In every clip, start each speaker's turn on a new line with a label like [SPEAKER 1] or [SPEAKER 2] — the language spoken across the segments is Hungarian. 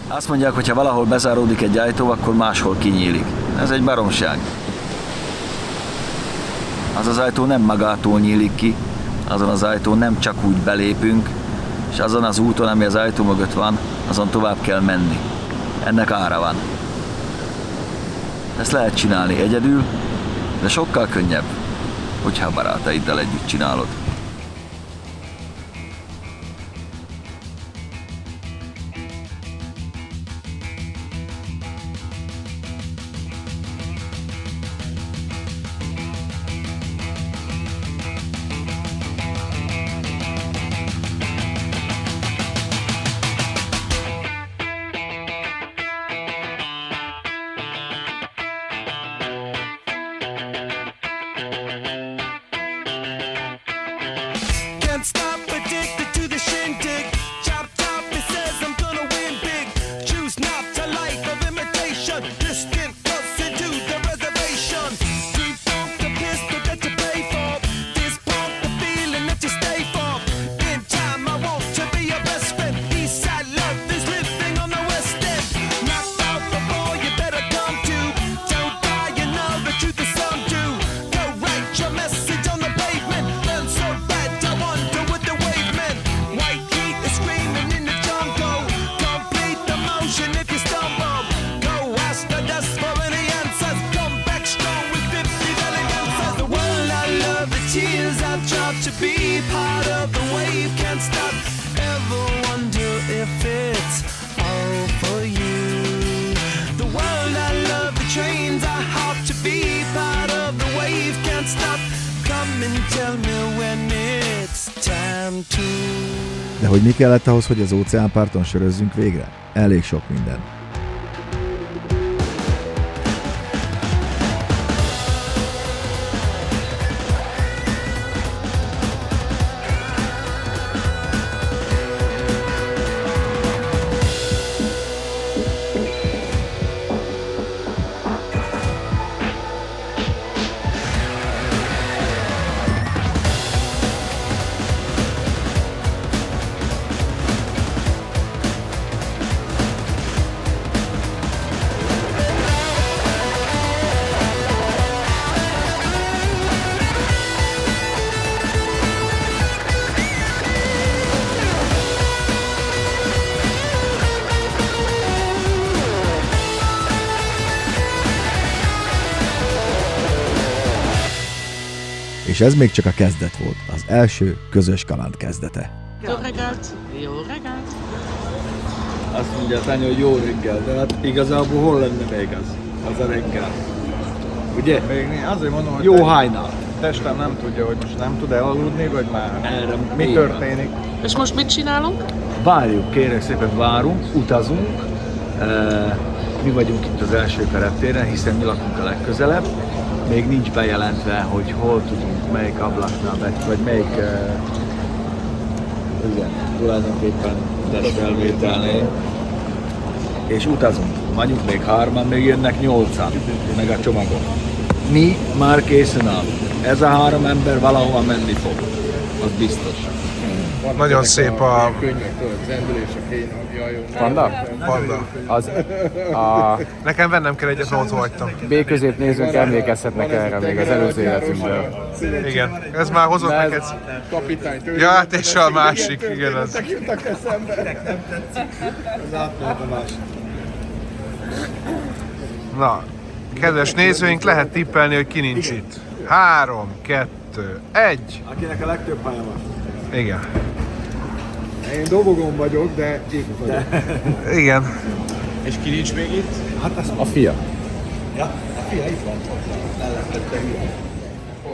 [SPEAKER 1] Azt mondják, hogy ha valahol bezáródik egy ajtó, akkor máshol kinyílik. Ez egy baromság. Az az ajtó nem magától nyílik ki, azon az ajtón nem csak úgy belépünk, és azon az úton, ami az ajtó mögött van, azon tovább kell menni. Ennek ára van. Ezt lehet csinálni egyedül, de sokkal könnyebb, hogyha a barátaiddal együtt csinálod.
[SPEAKER 2] De hogy mi kellett ahhoz, hogy az óceánparton sörözzünk végre? Elég sok minden. És ez még csak a kezdet volt, az első közös kaland kezdete.
[SPEAKER 3] Jó reggelt! Jó reggelt!
[SPEAKER 1] Azt mondja a Tanya, hogy jó reggel, de hát igazából hol lenne még az a reggel? Ugye?
[SPEAKER 4] Még azért mondom, hogy
[SPEAKER 1] jó hajnal.
[SPEAKER 4] Testem nem tudja, hogy most nem tud elaludni, vagy már
[SPEAKER 1] erre
[SPEAKER 4] mi történik.
[SPEAKER 3] És most mit csinálunk?
[SPEAKER 1] Várjuk, kérek szépen, várunk, utazunk. Mi vagyunk itt az első reptéren, hiszen mi lakunk a legközelebb. Még nincs bejelentve, hogy hol tudunk, melyik ablaknál, vagy melyik igen, tulajdonképpen testfelvételnél. És utazunk. Vagyunk még 3-an, még jönnek 8-an, meg a csomagok. Mi már készen állunk. Ez a 3 ember valahova menni fog. Az biztos.
[SPEAKER 4] Nagyon szép a...
[SPEAKER 5] Panda?
[SPEAKER 4] Panda.
[SPEAKER 5] Nekem vennem kell egyet, mert otthon hagytam.
[SPEAKER 6] B-közép nézők emlékezhetnek erre még az előző életünkből.
[SPEAKER 5] Igen, ez már hozott neked.
[SPEAKER 4] Kapitány tőle.
[SPEAKER 5] Ja, hát és a másik, igen az.
[SPEAKER 4] Ezek jutnak eszembe.
[SPEAKER 1] Az átmehet a másik.
[SPEAKER 5] Na, kedves nézőink, lehet tippelni, hogy ki nincs itt. 3, 2, 1.
[SPEAKER 1] Akinek a legtöbb pálya van.
[SPEAKER 5] Igen.
[SPEAKER 4] Én dobogón vagyok, de itt vagyok.
[SPEAKER 5] Igen.
[SPEAKER 6] És ki nincs még itt?
[SPEAKER 1] Hát ez
[SPEAKER 6] A fia.
[SPEAKER 1] ja, a fia itt van. Ellentettem ilyen.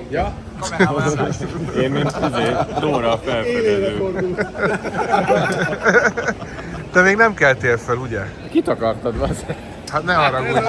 [SPEAKER 4] Ja?
[SPEAKER 6] Én mint Dóra a felfedező.
[SPEAKER 5] Te még nem keltél fel, ugye?
[SPEAKER 6] Kit akartad, bazd?
[SPEAKER 5] Hát ne haragudj.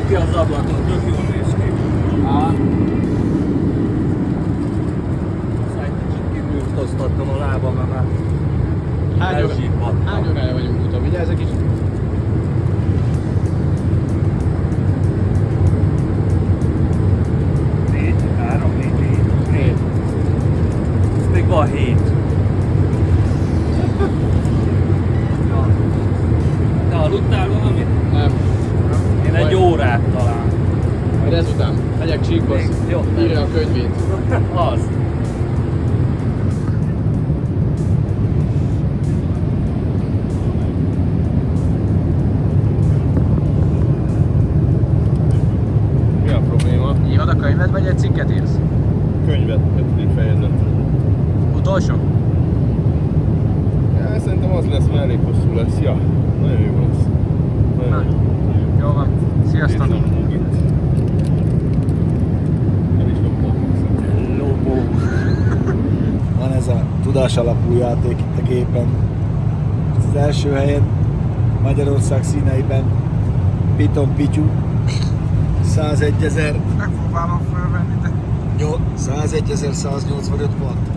[SPEAKER 7] ki az ablakon, tök jól néz ki. Szóval egy kicsit kibújtoztatnom a lábam, mert már
[SPEAKER 6] Hány órája vagyunk úton? Vigyázz egy kicsit.
[SPEAKER 7] Hét. Még van 7. Te aludtál valamit?
[SPEAKER 6] Nem.
[SPEAKER 7] Én egy órát talán.
[SPEAKER 6] Majd ezután megyek Csíkhoz,
[SPEAKER 7] Jó.
[SPEAKER 6] írja a könyvét.
[SPEAKER 7] Az.
[SPEAKER 5] Mi a probléma?
[SPEAKER 6] Írod a könyvet, vagy egy cikket írsz?
[SPEAKER 5] Könyvet, 5. fejezet.
[SPEAKER 6] Utolsó?
[SPEAKER 5] Ja, szerintem az lesz, mert elég hosszú lesz. Ja, nagyon jó lesz. Nagyon jó.
[SPEAKER 6] Jó van. Sziasztok!
[SPEAKER 1] Van ez a tudás alapú játék itt a gépen. Az első helyen Magyarország színeiben Piton Pityu 101.000
[SPEAKER 5] Megpróbálom fölvenni, de
[SPEAKER 1] 101.185 pont.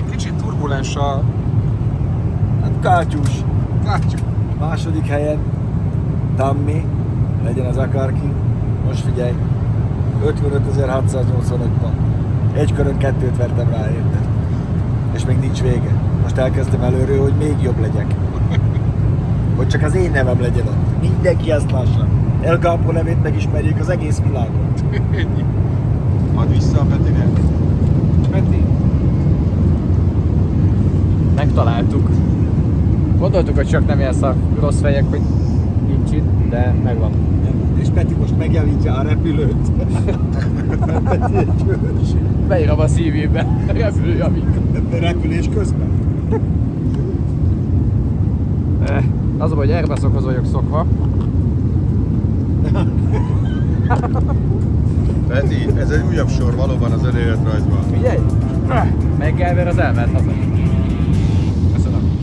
[SPEAKER 5] kicsit turbulens a
[SPEAKER 1] Hát kátyús.
[SPEAKER 5] kátyú.
[SPEAKER 1] Második helyen Tammi, legyen az akárki. Most figyelj, 55.685 pont. Egy körön 2-t vertem rá, érted? És még nincs vége. Most elkezdtem előről, hogy még jobb legyek. Hogy csak az én nevem legyen ott. Mindenki ezt lássa. El Capo nevét megismerjék az egész világon.
[SPEAKER 5] Add vissza a Petinek. Peti.
[SPEAKER 6] Megtaláltuk. Gondoltuk, hogy csak nem élsz a rossz fejek, hogy nincs itt, de megvan.
[SPEAKER 1] És Peti most megjavítja a repülőt. Peti egy hős.
[SPEAKER 6] Beírom a CV-be. Repülőjavít.
[SPEAKER 1] Repülés közben.
[SPEAKER 6] Az a baj, hogy Airbusokhoz vagyok szokva.
[SPEAKER 5] Peti, ez egy újabb sor valóban az önéletrajzban.
[SPEAKER 6] Figyelj! MacGyver az elment haza. Köszönöm.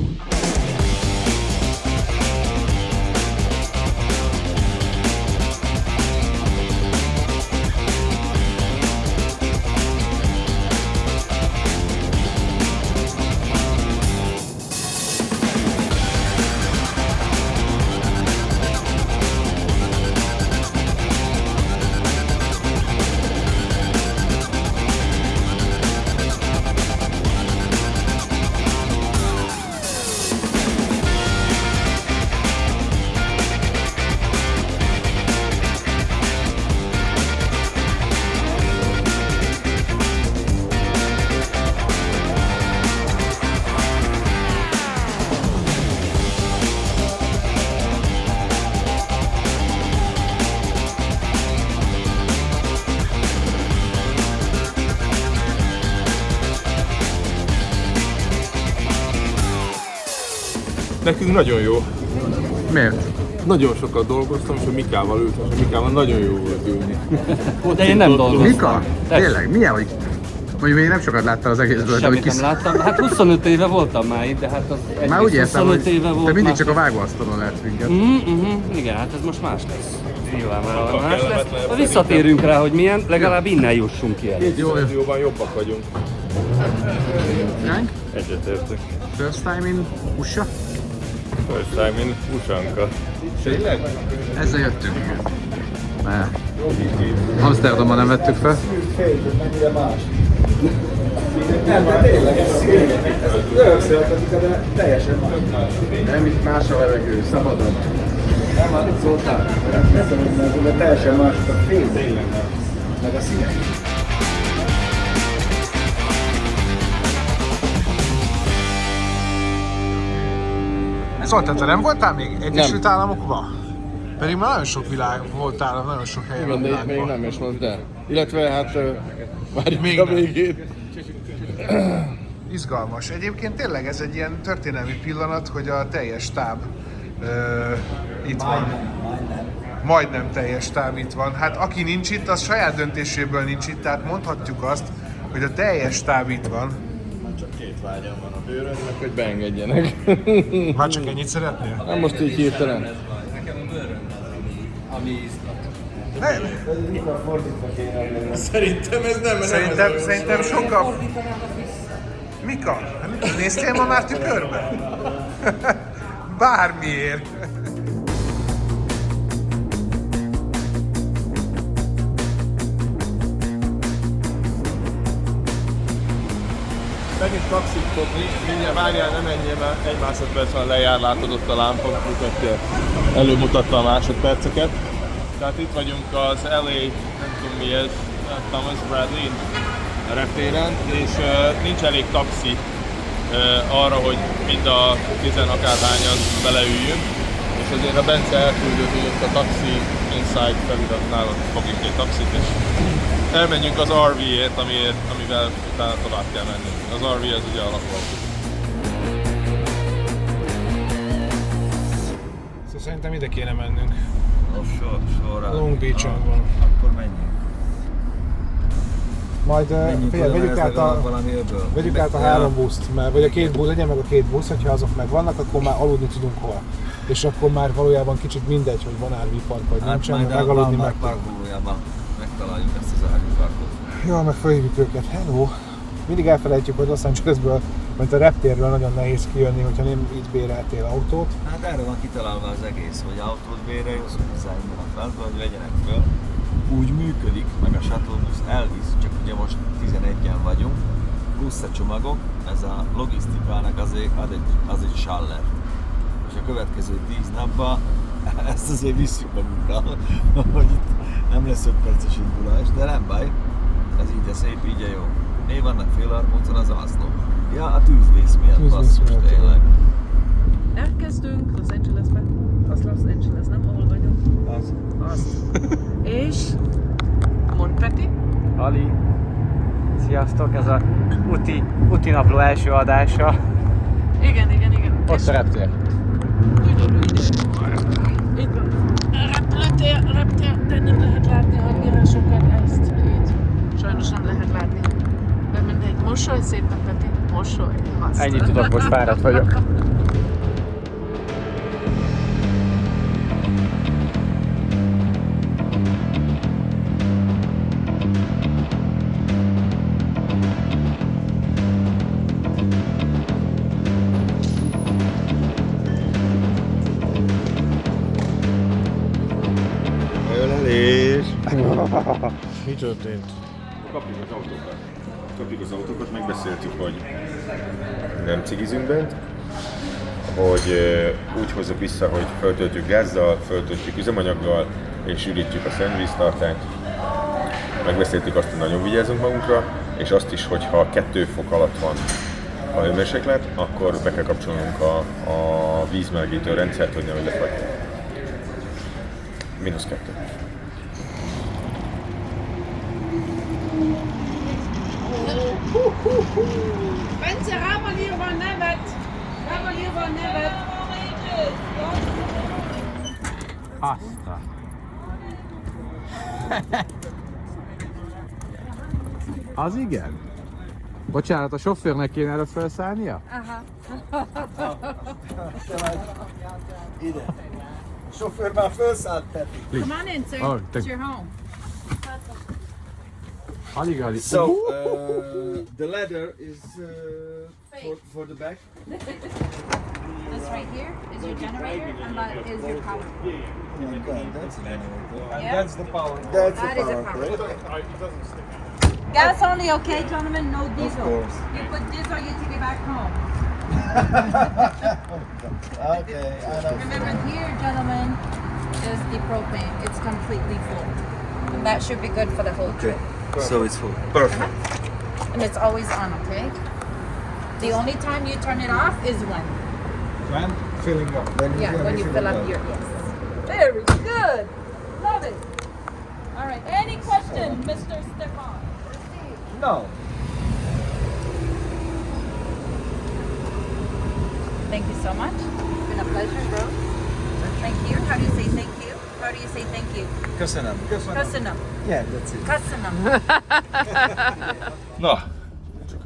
[SPEAKER 5] Nekünk nagyon jó.
[SPEAKER 6] Miért?
[SPEAKER 5] Nagyon sokat dolgoztam, és a Mikával ültem, és a Mikával nagyon jó volt ülni.
[SPEAKER 7] De én nem dolgoztam.
[SPEAKER 6] Mika? Tényleg? Milyen, hogy... Mondjuk még nem sokat láttál az egészből, de hogy
[SPEAKER 7] Semmit
[SPEAKER 6] kis...
[SPEAKER 7] nem láttam. Hát 25 éve voltam már itt, de hát az
[SPEAKER 6] Már úgy értem,
[SPEAKER 7] 25
[SPEAKER 6] hogy
[SPEAKER 7] éve volt
[SPEAKER 6] te mindig
[SPEAKER 7] már.
[SPEAKER 6] csak a vágóasztalon lehet minket.
[SPEAKER 7] Igen, hát ez most más lesz. Nyilvánvalóan más lesz. Ha visszatérünk rá, hogy milyen, legalább innen jussunk ki el.
[SPEAKER 6] Jó, jó.
[SPEAKER 5] Jóban jobbak vagyunk.
[SPEAKER 6] Ránk?
[SPEAKER 8] Egyetértek.
[SPEAKER 6] First time in USA?
[SPEAKER 8] First time in Usanka.
[SPEAKER 5] Tényleg?
[SPEAKER 6] Ezzel jöttünk. Ne. Amsterdamban nem vettük fel.
[SPEAKER 1] Mennyire más. Nem, de tényleg ez rögszöltetik, de teljesen más.
[SPEAKER 6] Nem, itt más a levegő, szabadon.
[SPEAKER 1] Nem, már itt szóltál. De teljesen más a fény. Meg a színek.
[SPEAKER 5] Szóval te nem voltál még Egyesült Államokban? Pedig már nagyon sok világ voltál, nagyon sok helyen a világban.
[SPEAKER 6] még nem, és most de. Illetve hát várjuk
[SPEAKER 5] Még
[SPEAKER 6] a
[SPEAKER 5] nem.
[SPEAKER 6] végét.
[SPEAKER 5] Izgalmas. Egyébként tényleg ez egy ilyen történelmi pillanat, hogy a teljes stáb itt van. Majdnem teljes stáb itt van. Hát aki nincs itt, az saját döntéséből nincs itt, tehát mondhatjuk azt, hogy a teljes stáb itt van.
[SPEAKER 6] Csak két vágyam van a bőrömnek, hogy beengedjenek.
[SPEAKER 5] Már csak ennyit szeretnél?
[SPEAKER 6] Nem most így hirtelen.
[SPEAKER 7] Nekem a bőröm az, ami izgat.
[SPEAKER 5] Szerintem sokkal... Mika? Néztél ma már tükörbe? Bármiért.
[SPEAKER 8] Megint taxit fogni, mindjárt várjál, nem menjél, mert egy másodperc van lejár, látod ott a lámpa, mutatja, előmutatta a másodperceket. Tehát itt vagyunk az LA, nem tudom mi ez, Thomas Bradley a reptéren, és nincs elég taxi arra, hogy mind a 10 akárhányan beleüljünk, és azért a Bence elküldött, hogy ott a taxi inside feliratnál fogjuk egy taxit, és elmenjünk az RV-ért, amivel utána tovább kell menni. Az RV az ugye a lakóautó.
[SPEAKER 5] Szóval szerintem ide kéne mennünk.
[SPEAKER 1] Sorra.
[SPEAKER 5] Long Beach-on van.
[SPEAKER 1] Akkor menjünk.
[SPEAKER 5] Majd figyelj, vegyük át a 3 buszt, mert vagy a 2 busz, legyen meg a 2 busz, hogyha azok meg vannak, akkor már aludni tudunk hol. És akkor már valójában kicsit mindegy, hogy van RV park vagy nincsen,
[SPEAKER 1] majd
[SPEAKER 5] megaludni meg.
[SPEAKER 1] parkolójában megtaláljuk ezt az RV parkot.
[SPEAKER 5] Ja, meg felhívjuk őket. Hello! Mindig elfelejtjük, hogy Los Angelesből, mint a reptérről nagyon nehéz kijönni, hogyha nem itt béreltél autót.
[SPEAKER 1] Hát erre van kitalálva az egész, hogy autót bérelj, az hozzá innen a feltől, hogy vegyenek föl. Úgy működik, meg a shuttle busz elvisz, csak ugye most 11-en vagyunk, plusz a csomagok, ez a logisztikának az egy saller. És a következő 10 napban ezt azért visszük magunkkal, hogy itt nem lesz 5 perces indulás, de nem baj, ez így a szép, így a jó. Mi vannak félarmócon, az alszló. Ja, a tűzvész miatt, basszus tényleg.
[SPEAKER 3] Elkezdünk Los Angelesbe. Az Los Angeles, nem? Ahol vagyunk. Az. És mondd Peti.
[SPEAKER 6] Ali, sziasztok, ez a Uti napló első adása.
[SPEAKER 3] Igen.
[SPEAKER 6] Ott a reptér.
[SPEAKER 3] Itt van. Reptér, de nem lehet látni annyira sokat ezt. Így. Sajnos nem lehet látni. De mindegy, mosolj szépen, Peti. Mosolj. Azt.
[SPEAKER 6] Ennyit tudok, most fáradt vagyok.
[SPEAKER 8] Ölelés!
[SPEAKER 5] Mi történt?
[SPEAKER 8] Kapjuk az autókat, megbeszéltük, hogy nem cigizünk bent, hogy úgy hozzuk vissza, hogy föltöltjük gázzal, föltöltjük üzemanyaggal és ürítjük a szennyvíztartályt. Megbeszéltük azt, hogy nagyon vigyázunk magunkra, és azt is, hogy ha 2 fok alatt van a hőmérséklet, akkor be kell kapcsolnunk a vízmelegítő rendszert, hogy nehogy lefagyjon. -2.
[SPEAKER 3] Bence, rá van írva a nevet. Rá van írva a nevet.
[SPEAKER 6] Aztán. Az igen? Bocsánat, a sofőrnek kéne erre felszállnia?
[SPEAKER 1] Ide. A sofőr már felszállt, Peti.
[SPEAKER 3] Come on in, sir.
[SPEAKER 6] Oh,
[SPEAKER 3] It's your home.
[SPEAKER 6] Alig.
[SPEAKER 1] So, the ladder is for the back.
[SPEAKER 9] This right here is your generator, and that is your power.
[SPEAKER 1] That's
[SPEAKER 9] Yeah?
[SPEAKER 5] That's the power.
[SPEAKER 1] That's
[SPEAKER 9] That
[SPEAKER 1] the
[SPEAKER 9] is a
[SPEAKER 1] power,
[SPEAKER 9] power.
[SPEAKER 1] correct?
[SPEAKER 9] Gas only, okay, gentlemen? No diesel.
[SPEAKER 1] course.
[SPEAKER 9] You put diesel, you take it back home.
[SPEAKER 1] Okay, I know.
[SPEAKER 9] Remember here, gentlemen, is the propane. It's completely full. And that should be good for the whole trip.
[SPEAKER 1] So it's full. Perfect.
[SPEAKER 9] And it's always on, okay? The only time you turn it off is when?
[SPEAKER 5] When? Filling up.
[SPEAKER 9] When you fill up your, yes. Very good. Love it. All right, any questions, Mr. Stefan?
[SPEAKER 1] No.
[SPEAKER 9] Thank you so much. It's been a pleasure, bro. Thank you. How do you say thank you? How do you say thank you?
[SPEAKER 1] Köszönöm.
[SPEAKER 9] Köszönöm.
[SPEAKER 1] Yeah, that's it.
[SPEAKER 9] Köszönöm.
[SPEAKER 8] Na,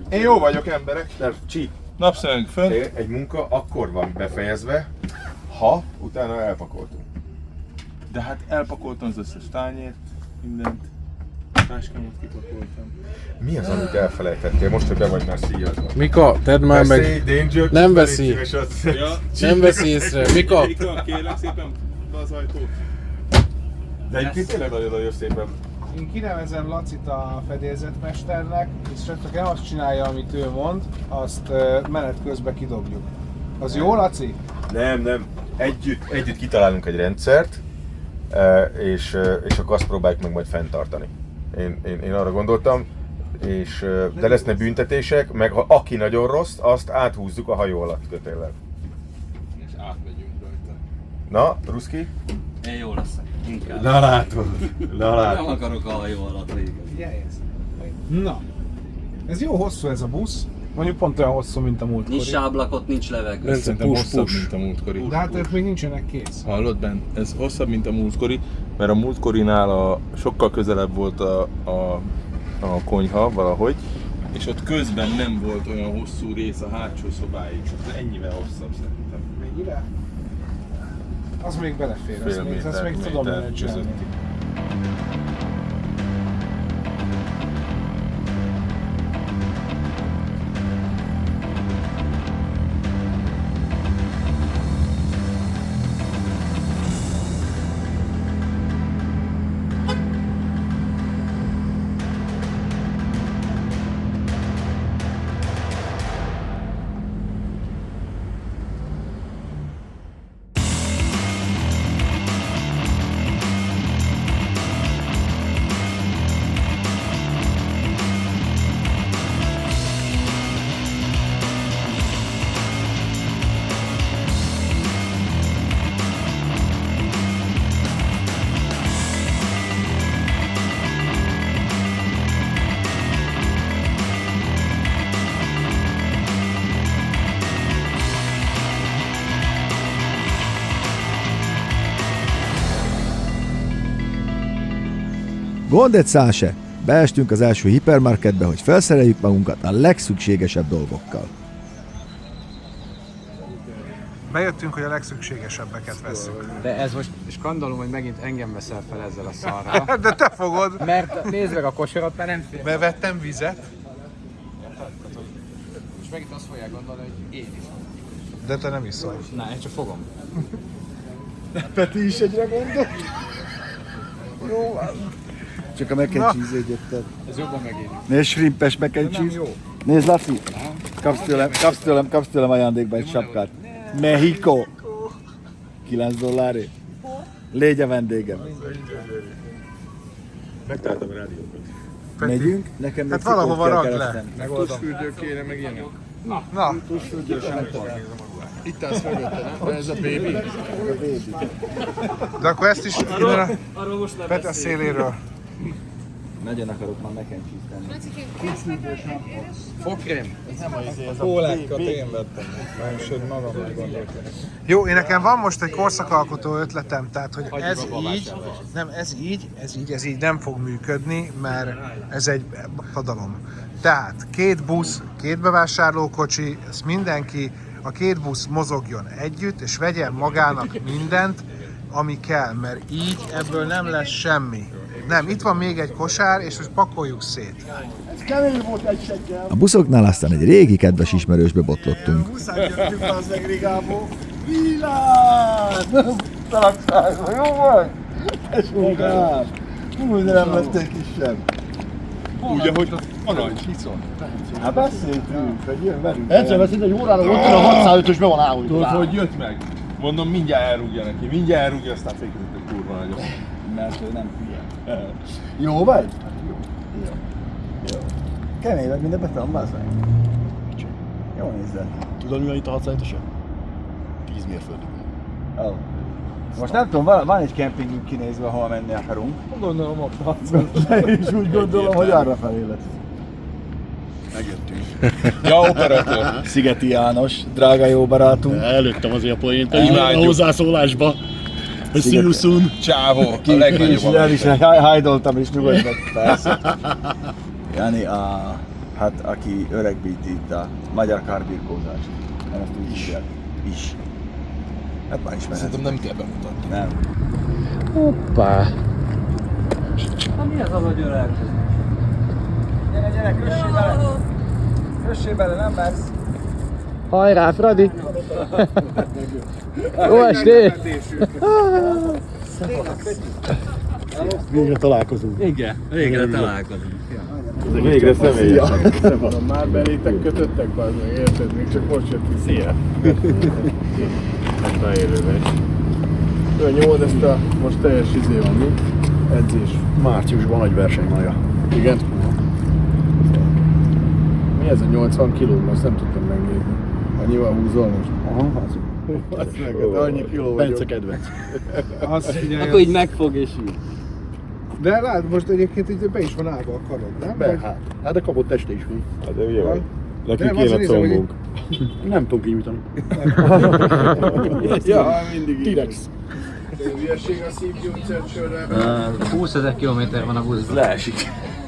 [SPEAKER 8] én jó vagyok, emberek. Napszemünk fönn. Egy munka akkor van befejezve, ha utána elpakoltunk. De hát elpakoltam az összes tányért, mindent. Táskámat kipakoltam.
[SPEAKER 10] Mi az, amit elfelejtettél? Most, hogy be vagy már szíjazva.
[SPEAKER 11] Mika, tedd már meg.
[SPEAKER 10] Danger,
[SPEAKER 11] Nem veszi.
[SPEAKER 8] Ja,
[SPEAKER 11] Nem veszi észre. Mika?
[SPEAKER 8] Kérlek szépen be az ajtót.
[SPEAKER 10] De egyébként tényleg nagyon-nagyon szépen.
[SPEAKER 5] Én kinevezem Lacit a fedélzetmesternek, és csak nem azt csinálja, amit ő mond, azt menet közben kidobjuk. Az jó, Laci?
[SPEAKER 10] Nem. Együtt kitalálunk egy rendszert, és akkor azt próbáljuk meg majd fenntartani. Én arra gondoltam, de lesznek büntetések, meg ha aki nagyon rossz, azt áthúzzuk a hajó alatt kötéllel.
[SPEAKER 8] És átmegyünk rajta.
[SPEAKER 10] Na, Ruszki?
[SPEAKER 7] Én jó leszek. Inkább.
[SPEAKER 10] Na látod.
[SPEAKER 7] Nem akarok a hajó alatt régen.
[SPEAKER 5] Na, ez jó hosszú ez a busz. Mondjuk pont olyan hosszú, mint a múltkori.
[SPEAKER 7] Nincs sáblakot, nincs levegő.
[SPEAKER 8] Ez szerintem hosszabb, mint a múltkori.
[SPEAKER 5] De hát ők még nincsenek kész.
[SPEAKER 8] Hallod, Ben? Ez hosszabb, mint a múltkori, mert a múltkorinál sokkal közelebb volt a konyha valahogy, és ott közben nem volt olyan hosszú rész a hátsó szobáig, csak ennyivel hosszabb szerintem.
[SPEAKER 5] Mennyire? Az még belefér,
[SPEAKER 8] Fél
[SPEAKER 5] azt még tudom
[SPEAKER 8] méter
[SPEAKER 5] menedzselni.
[SPEAKER 8] közötti.
[SPEAKER 2] Gond egy szál se. Beestünk az első hipermarketbe, hogy felszereljük magunkat a legszükségesebb dolgokkal.
[SPEAKER 5] Bejöttünk, hogy a legszükségesebbeket veszünk.
[SPEAKER 6] De ez most skandalum, hogy megint engem veszel fel ezzel a szarral.
[SPEAKER 5] De te fogod!
[SPEAKER 6] Mert nézd meg a kosarat, már nem fél.
[SPEAKER 5] Bevettem vizet.
[SPEAKER 6] És megint azt fogják gondolni, hogy én is.
[SPEAKER 5] De te nem iszol.
[SPEAKER 6] Na, én csak fogom.
[SPEAKER 2] Peti is egyre gondol. Jó van. Csak a mac and cheese egyetted.
[SPEAKER 6] Ez jobban megéri.
[SPEAKER 2] Nézd, shrimpes mac and cheese. Nézd, Laci, kapsz tőlem ajándékba egy sapkát. Mexico. $9. Légy a vendégem.
[SPEAKER 8] Megtaláltam a rádiókat.
[SPEAKER 2] Megyünk? Nekem még
[SPEAKER 5] Hát valahova
[SPEAKER 2] cikót kell
[SPEAKER 5] ragd le.
[SPEAKER 2] keresnem.
[SPEAKER 5] Megoldom.
[SPEAKER 8] Tusfürdő kéne, meg ilyenek.
[SPEAKER 5] Na.
[SPEAKER 11] Itt állsz mögötte, nem? Ez a baby.
[SPEAKER 5] De akkor ezt is innen a Peti a széléről.
[SPEAKER 2] Nagyon akarok már mac and cheese tenni.
[SPEAKER 11] Fogkrém. Ez nem az izé, ez a pólákat én vettem. Másod magammal gondoltam.
[SPEAKER 5] Jó, én nekem van most egy korszakalkotó ötletem, tehát hogy ez így nem fog működni, mert ez egy padalom. Tehát 2 busz, 2 bevásárlókocsi, ez mindenki, a 2 busz mozogjon együtt, és vegyen magának mindent, ami kell, mert így ebből nem lesz semmi. Nem, itt van még egy kosár, és most pakoljuk szét.
[SPEAKER 2] A buszoknál aztán egy régi kedves ismerősbe botlottunk.
[SPEAKER 4] Buszán jöttünk az meg Rigából. Vilán! Talapszázva, jó vagy? Tesókám! Úgy nem lettél kisebb.
[SPEAKER 8] Úgy, ahogy arany, viszont.
[SPEAKER 4] Hát beszéltünk, hogy jön velünk.
[SPEAKER 12] Egyszer beszélt, hogy órára ott a 605-ös be van állítva.
[SPEAKER 8] Tudod, hogy jött meg? Mondom, mindjárt elrúgja neki, mindjárt elrúgja, aztán fékezett egy kurva nagyot.
[SPEAKER 4] Mert ő nem hülye. Jó vagy? Jó. Kemény vagy, minden betalom, bázd meg. Jó nézzel.
[SPEAKER 12] Tudod, mi van itt a 605-ösön? 10 mérföld.
[SPEAKER 4] Oh. Most nem tudom, van egy kempingünk kinézve, ahol menni akarunk.
[SPEAKER 12] Gondolom ott
[SPEAKER 4] Én is úgy gondolom, hogy arra felé lesz.
[SPEAKER 12] Megjöttünk.
[SPEAKER 8] Ja, operatőr.
[SPEAKER 4] Szigeti János, drága jó barátunk.
[SPEAKER 12] Előttem azért a poént a hozzászólásba. Hogy see you soon.
[SPEAKER 8] Csávó, a legnagyobb.
[SPEAKER 4] El is hájdoltam és nyugodj meg, persze. Jani, hát aki öregbíti itt a magyar kárbirkózást. Nem ezt úgy hívják. Is.
[SPEAKER 2] Hát már ismered.
[SPEAKER 8] Szerintem nem kell bemutatni.
[SPEAKER 2] Nem.
[SPEAKER 6] Hoppá.
[SPEAKER 7] Mi az, ahogy ölelkezik?
[SPEAKER 2] Gyere, kössé bele! Kössé bele, nem lesz!
[SPEAKER 6] Hajrá, Fradi! Jó estét!
[SPEAKER 12] Végre találkozunk.
[SPEAKER 7] Igen, végre találkozunk.
[SPEAKER 10] Végre személyesen.
[SPEAKER 8] Már belétek kötöttek, bazd meg, érted? Még csak most jött ki. Szia! Hát élőben. Jó, ezt a most teljes van, mi? Edzés.
[SPEAKER 12] Márciusban nagy verseny van.
[SPEAKER 8] Igen. Mi ez a 80 kiló? Most nem tudtam megnézni. Annyival húzol most?
[SPEAKER 12] Aha, az.
[SPEAKER 8] Azt neked, annyi kiló vagyok.
[SPEAKER 12] Bence kedvenc.
[SPEAKER 8] Azt figyelj,
[SPEAKER 7] Akkor így megfog és így.
[SPEAKER 8] de látod, most egyébként így be is van állva a karod, nem?
[SPEAKER 12] Be, hát de kapott teste is még.
[SPEAKER 10] Hát de ugye van. Nekünk
[SPEAKER 8] Nem, azt
[SPEAKER 10] kéne
[SPEAKER 8] nézem, hogy
[SPEAKER 10] combunk.
[SPEAKER 12] Nem tudom kinyújtani.
[SPEAKER 8] Ja, mindig így.
[SPEAKER 12] T-Rex.
[SPEAKER 8] Hülyeség a szívgyógyszersörrel.
[SPEAKER 6] 20 000 kilométer van a buszban.
[SPEAKER 2] Leesik.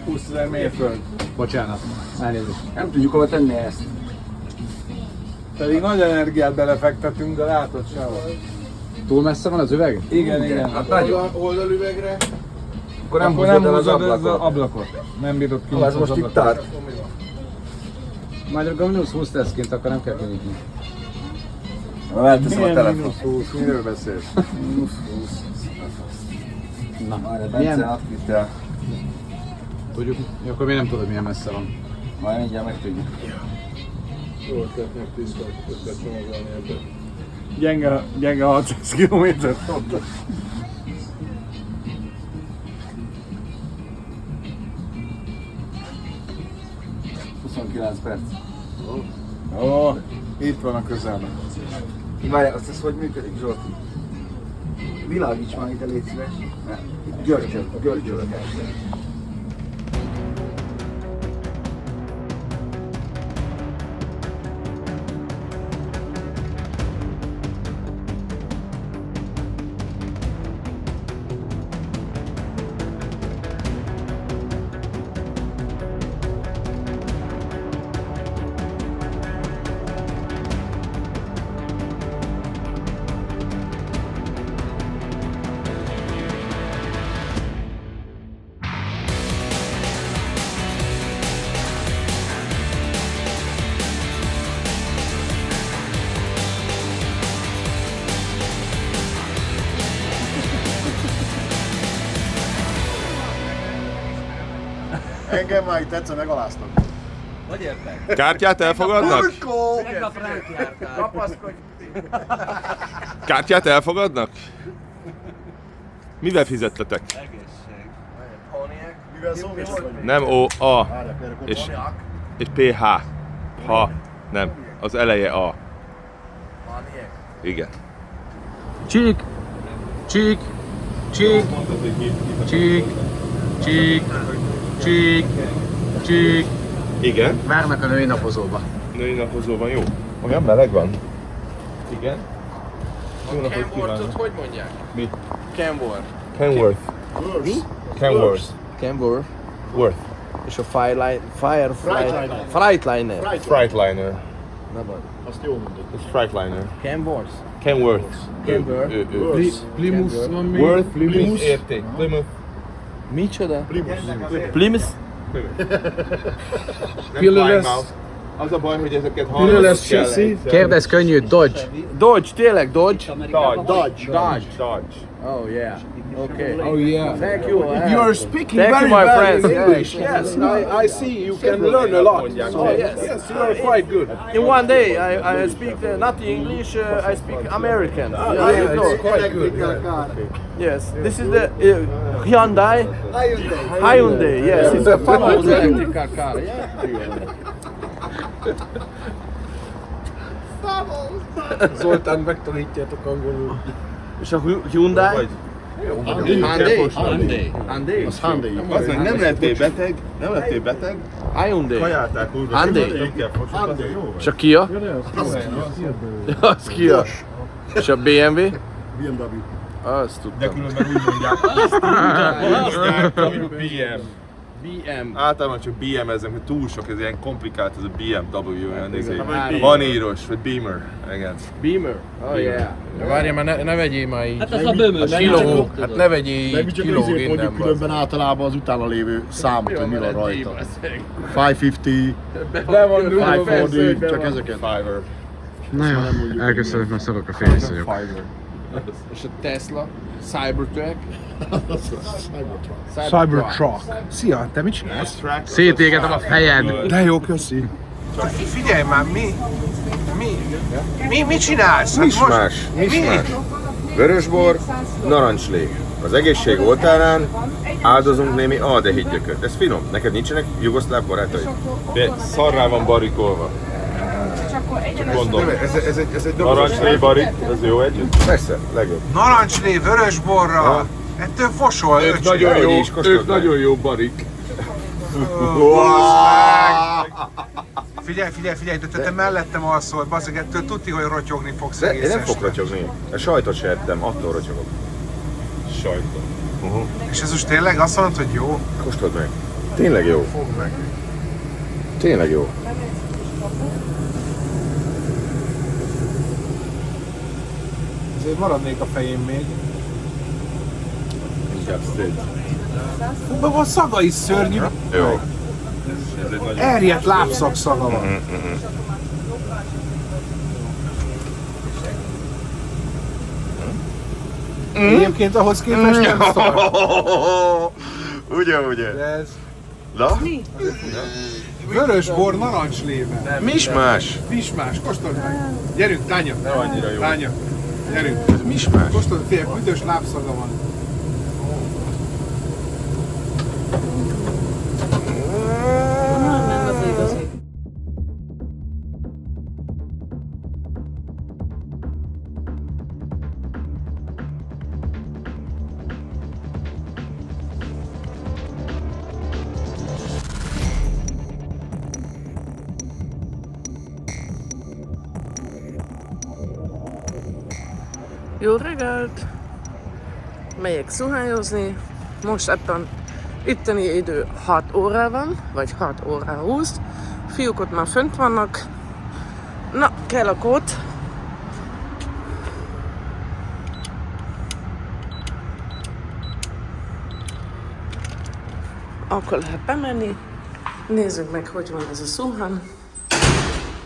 [SPEAKER 8] 20 000 mérföld.
[SPEAKER 6] Bocsánat, elnézést.
[SPEAKER 2] Nem tudjuk hova tenni ezt.
[SPEAKER 8] Pedig nagy energiát belefektetünk, de látod sehol.
[SPEAKER 6] Túl messze van az üveg?
[SPEAKER 8] Igen.
[SPEAKER 2] Hát nagyon.
[SPEAKER 8] Oldalüvegre.
[SPEAKER 2] Akkor nem
[SPEAKER 8] Akkor
[SPEAKER 2] húzod el az
[SPEAKER 8] húzod az
[SPEAKER 2] ablakot.
[SPEAKER 8] ablakot. Nem bírod ki.
[SPEAKER 2] Ez most itt tart.
[SPEAKER 6] Majd a mínusz 20 lesz kint, akkor nem kell kinyitni.
[SPEAKER 2] Elteszem a
[SPEAKER 8] Milyen
[SPEAKER 2] telefon.
[SPEAKER 8] mínusz 20? Miről beszélsz?
[SPEAKER 2] Mínusz 20.
[SPEAKER 6] Na,
[SPEAKER 2] Bence
[SPEAKER 6] milyen?
[SPEAKER 2] átvitt el.
[SPEAKER 6] Tudjuk, akkor még nem tudod milyen messze van.
[SPEAKER 2] Majd mindjárt megtudjuk.
[SPEAKER 8] Jól tettnek tisztelt csomagolni ebben. Gyenge 600 kilométert mondta.
[SPEAKER 2] Perc.
[SPEAKER 8] Ó, itt van a közelben.
[SPEAKER 2] Várjál, azt hogy működik, Zsolti? Világíts már ide, légy szíves. Görcsölök.
[SPEAKER 12] Engem már itt tetszene megaláztak.
[SPEAKER 7] Hogy értek?
[SPEAKER 8] Kártyát elfogadnak?
[SPEAKER 7] Megkap ránk jártál.
[SPEAKER 2] Kapaszkodj!
[SPEAKER 8] Kártyát elfogadnak? Mivel fizettetek?
[SPEAKER 7] Egészség.
[SPEAKER 12] Mivel szó mi vagy?
[SPEAKER 8] Nem O, A
[SPEAKER 12] Várjál, akkor
[SPEAKER 8] és,
[SPEAKER 12] Toniak.
[SPEAKER 8] és PH. Ha. Nem. Az eleje A. Igen.
[SPEAKER 6] Csík! Csík! Csík! Csík! Csík! Csík! Csík!
[SPEAKER 8] Igen.
[SPEAKER 6] Várnak a női napozóba.
[SPEAKER 8] Női napozóban jó. Olyan meleg van? Igen. Jó napot kívánok.
[SPEAKER 11] Hogy mondják?
[SPEAKER 8] Mi?
[SPEAKER 11] Kenworth.
[SPEAKER 8] Kenworth.
[SPEAKER 11] Mi?
[SPEAKER 8] Kenworth.
[SPEAKER 11] Kenworth.
[SPEAKER 8] Worth.
[SPEAKER 11] És a Freightliner. Freightliner.
[SPEAKER 8] Freightliner.
[SPEAKER 11] Na baj.
[SPEAKER 12] Azt jól mondod.
[SPEAKER 8] Ez Freightliner.
[SPEAKER 11] Kenworth.
[SPEAKER 8] Kenworth.
[SPEAKER 11] Kenworth.
[SPEAKER 8] Plymouth van még. Worth. Plymouth. Érték. Plymouth.
[SPEAKER 11] Micsoda?
[SPEAKER 12] Plymouth.
[SPEAKER 11] Plymouth.
[SPEAKER 8] Plymouth. Az a baj, hogy ezeket hallgatott kell.
[SPEAKER 6] Kérdezz könnyű, Dodge.
[SPEAKER 11] Dodge, tényleg Dodge?
[SPEAKER 8] Dodge.
[SPEAKER 11] Oh yeah. Okay.
[SPEAKER 8] Oh yeah.
[SPEAKER 11] Thank you.
[SPEAKER 12] You are speaking
[SPEAKER 11] Thank
[SPEAKER 12] very
[SPEAKER 11] you, my
[SPEAKER 12] well
[SPEAKER 11] friends.
[SPEAKER 12] English.
[SPEAKER 11] Yeah.
[SPEAKER 12] Yes, I see. You can learn a lot. So yes, you are quite good.
[SPEAKER 11] In one day, I speak not English. I speak American. Yeah,
[SPEAKER 12] It's quite good.
[SPEAKER 11] Yes, this is the Hyundai. Hyundai. Yes, it's a famous electrical car. Yeah.
[SPEAKER 8] Zoltán megtanítjátok angolul.
[SPEAKER 11] És a Hyundai?
[SPEAKER 8] Hyundai.
[SPEAKER 11] Hyundai.
[SPEAKER 12] Az Hyundai.
[SPEAKER 8] Az meg nem lettél beteg,
[SPEAKER 11] Hyundai.
[SPEAKER 8] kajálták úrra.
[SPEAKER 11] Hyundai.
[SPEAKER 8] Jó
[SPEAKER 11] És a Kia? Az Kia. És a BMW?
[SPEAKER 12] BMW.
[SPEAKER 11] Azt
[SPEAKER 8] De
[SPEAKER 11] tudtam.
[SPEAKER 8] különben úgy mondják, hogy PM.
[SPEAKER 6] BM.
[SPEAKER 8] Általában csak BM-ezem, hogy túl sok, ez ilyen komplikált, ez a BMW, olyan
[SPEAKER 6] igen.
[SPEAKER 8] van íros, vagy Beamer, igen.
[SPEAKER 6] Beamer? Oh yeah.
[SPEAKER 12] Várjál, mert ne vegyél már így.
[SPEAKER 7] Hát az a bömös.
[SPEAKER 12] Kiló. Hát ne vegyél
[SPEAKER 4] Meg
[SPEAKER 12] így
[SPEAKER 4] csak
[SPEAKER 12] kilóg
[SPEAKER 4] azért mondjuk
[SPEAKER 12] innen.
[SPEAKER 4] különben általában az utána lévő számot, hogy mi van rajta. 550,
[SPEAKER 6] Be van
[SPEAKER 4] 540, csak ezeket.
[SPEAKER 8] Fiverr.
[SPEAKER 12] Na jó, elköszönök, mert szarok a féliszonyok.
[SPEAKER 6] És a Tesla, Cybertruck.
[SPEAKER 5] Cybertruck. Szia, te mit csinálsz?
[SPEAKER 12] Szétégetem a fejed!
[SPEAKER 5] De jó, köszi. Figyelj már, mit csinálsz? Hát
[SPEAKER 10] Mismás, mismás. Vörösbor, narancslé. Az egészség oltárán áldozunk némi aldehidgyököt. Ez finom. Neked nincsenek jugoszláv barátaid?
[SPEAKER 8] De szarrá van barikolva. Csak gondolom.
[SPEAKER 5] Ez egy
[SPEAKER 8] Narancslé, barik, ez jó együtt?
[SPEAKER 10] Persze, legjobb.
[SPEAKER 5] Narancslé, vörösborra. Ettől fosol,
[SPEAKER 8] Ők nagyon jó barik.
[SPEAKER 5] Figyelj, de te mellettem alszol, bazzeg, ettől tudti, hogy rotyogni fogsz
[SPEAKER 10] De
[SPEAKER 5] egész
[SPEAKER 10] én nem
[SPEAKER 5] este.
[SPEAKER 10] fog rotyogni. A sajtot se ettem, attól rotyogok.
[SPEAKER 8] Sajton.
[SPEAKER 5] És ez most tényleg azt mondod, hogy jó?
[SPEAKER 10] Kóstold meg. Tényleg jó.
[SPEAKER 5] Fogd meg.
[SPEAKER 10] Tényleg jó.
[SPEAKER 5] Azért maradnék a fején még.
[SPEAKER 8] Inkább szét.
[SPEAKER 5] A szaga is szörnyű.
[SPEAKER 10] Jó.
[SPEAKER 8] Ez egy nagyon...
[SPEAKER 5] Erjedt lábszak szaga van. Egyébként ahhoz képest nem szar.
[SPEAKER 10] Ugye.
[SPEAKER 5] De ez
[SPEAKER 10] Na?
[SPEAKER 5] vörösbor narancslével.
[SPEAKER 10] Mismás.
[SPEAKER 5] Mismás, kóstold meg. Gyerünk, lánya.
[SPEAKER 8] Nem annyira jó.
[SPEAKER 5] Lánya. Gyerünk.
[SPEAKER 10] Ez mismás.
[SPEAKER 5] Kóstold, figyelj, büdös lábszaga van.
[SPEAKER 9] Nem az igazi.
[SPEAKER 3] Jó reggelt! Megyek zuhányozni. Most ettem itteni idő 6 óra van, vagy 6 óra 20. Fiúk ott már fönt vannak. Na, kell a kód. Akkor lehet bemenni. Nézzük meg, hogy van ez a zuhán.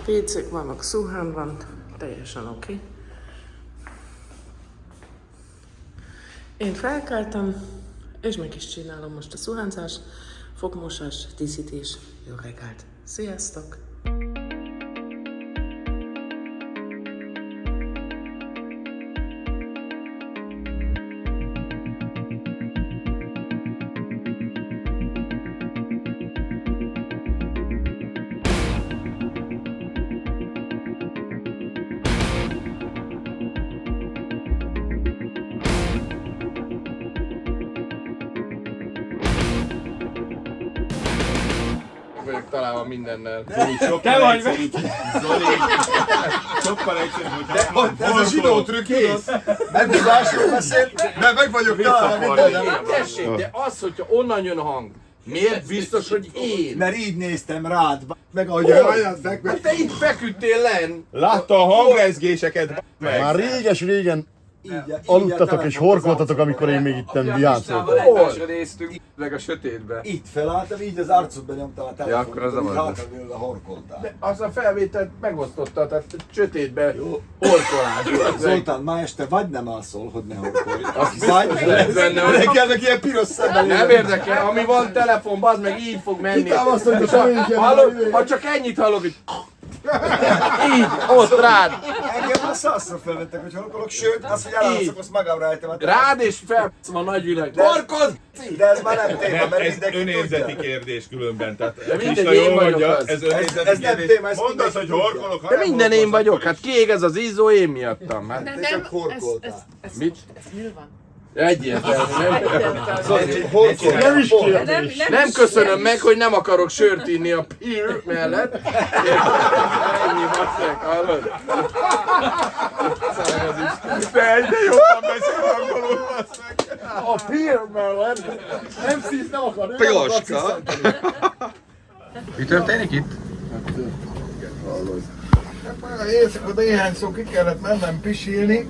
[SPEAKER 3] PC-k vannak, zuhán van. Teljesen oké. Én felkeltem, és meg is csinálom most a zuhányzás, fogmosás, tisztítés. Jó reggelt! Sziasztok!
[SPEAKER 6] Vagyok találva mindennel.
[SPEAKER 8] Te vagy meg! Zoli! Sokkal egyszerűbb, hogy
[SPEAKER 4] Ez a zsidó trükk, kész! Nem tudásról beszél, de meg vagyok találva mindennel.
[SPEAKER 11] Tessék, de az, hogyha onnan jön a hang, miért biztos, hogy én?
[SPEAKER 4] Mert így néztem rád, meg ahogy olyan fekvő.
[SPEAKER 11] Hát te itt feküdtél len!
[SPEAKER 8] Látta a hangrezgéseket, meg!
[SPEAKER 4] Már réges-régen aludtatok és horkoltatok, amikor én még itten viáncoltam.
[SPEAKER 6] Egymásra néztünk, meg a sötétbe.
[SPEAKER 4] Itt felálltam, így az arcodba nyomtam a telefont,
[SPEAKER 6] akkor az a
[SPEAKER 4] így
[SPEAKER 6] baj.
[SPEAKER 4] hátradőlve horkoltál.
[SPEAKER 11] De az a felvételt megosztotta, tehát sötétbe horkolás.
[SPEAKER 4] Zoltán, ma este vagy nem alszol, hogy ne horkolj.
[SPEAKER 11] biztos lehet benne, hogy-
[SPEAKER 4] Neked ilyen piros szemmel.
[SPEAKER 11] Nem érdekel, ami van telefon, bazd meg így fog menni.
[SPEAKER 4] Kitámasztod,
[SPEAKER 11] És
[SPEAKER 4] hogy a végén
[SPEAKER 11] hallod,
[SPEAKER 4] van.
[SPEAKER 11] ha csak ennyit hallok, hogy így, ott rád.
[SPEAKER 4] Engem a szarszor felvettek, hogy horkolok, sőt, az, hogy elalszok, azt magamra ejtem a
[SPEAKER 11] Rád és felszom a nagyvilág.
[SPEAKER 4] Horkozz! De ez már nem téma, mert
[SPEAKER 8] Ez
[SPEAKER 4] mindenki
[SPEAKER 8] önérzeti
[SPEAKER 4] tudja.
[SPEAKER 8] kérdés különben, tehát
[SPEAKER 11] De mindegy,
[SPEAKER 8] Krishna
[SPEAKER 11] én
[SPEAKER 8] jól
[SPEAKER 11] vagyok
[SPEAKER 8] mondja,
[SPEAKER 11] az.
[SPEAKER 8] ez önérzeti
[SPEAKER 4] Ez nem
[SPEAKER 8] kérdés.
[SPEAKER 4] téma, ezt
[SPEAKER 8] Mondd azt, hogy
[SPEAKER 4] mindenki tudja.
[SPEAKER 8] horkolok, ha
[SPEAKER 11] De
[SPEAKER 8] nem
[SPEAKER 11] minden én
[SPEAKER 8] horkolsz,
[SPEAKER 11] vagyok,
[SPEAKER 8] akkor
[SPEAKER 11] hát kiég ez az izzó, én miattam. Hát.
[SPEAKER 3] De
[SPEAKER 4] csak horkoltál.
[SPEAKER 11] Mit?
[SPEAKER 3] Ez nyilván.
[SPEAKER 11] Egyértelmű,
[SPEAKER 3] Egyértelmű.
[SPEAKER 4] Nem is kérdés.
[SPEAKER 11] nem köszönöm meg, hogy nem akarok sört inni a peer mellett. Ennyi basszeg, hallod?
[SPEAKER 8] Te egyre jobban beszél angolul, basszeg.
[SPEAKER 4] A Peer Merlin. MC nem akar.
[SPEAKER 1] Piloska.
[SPEAKER 6] Mi történik itt?
[SPEAKER 4] Éjszaka néhány szó ki kellett mennem pisilni,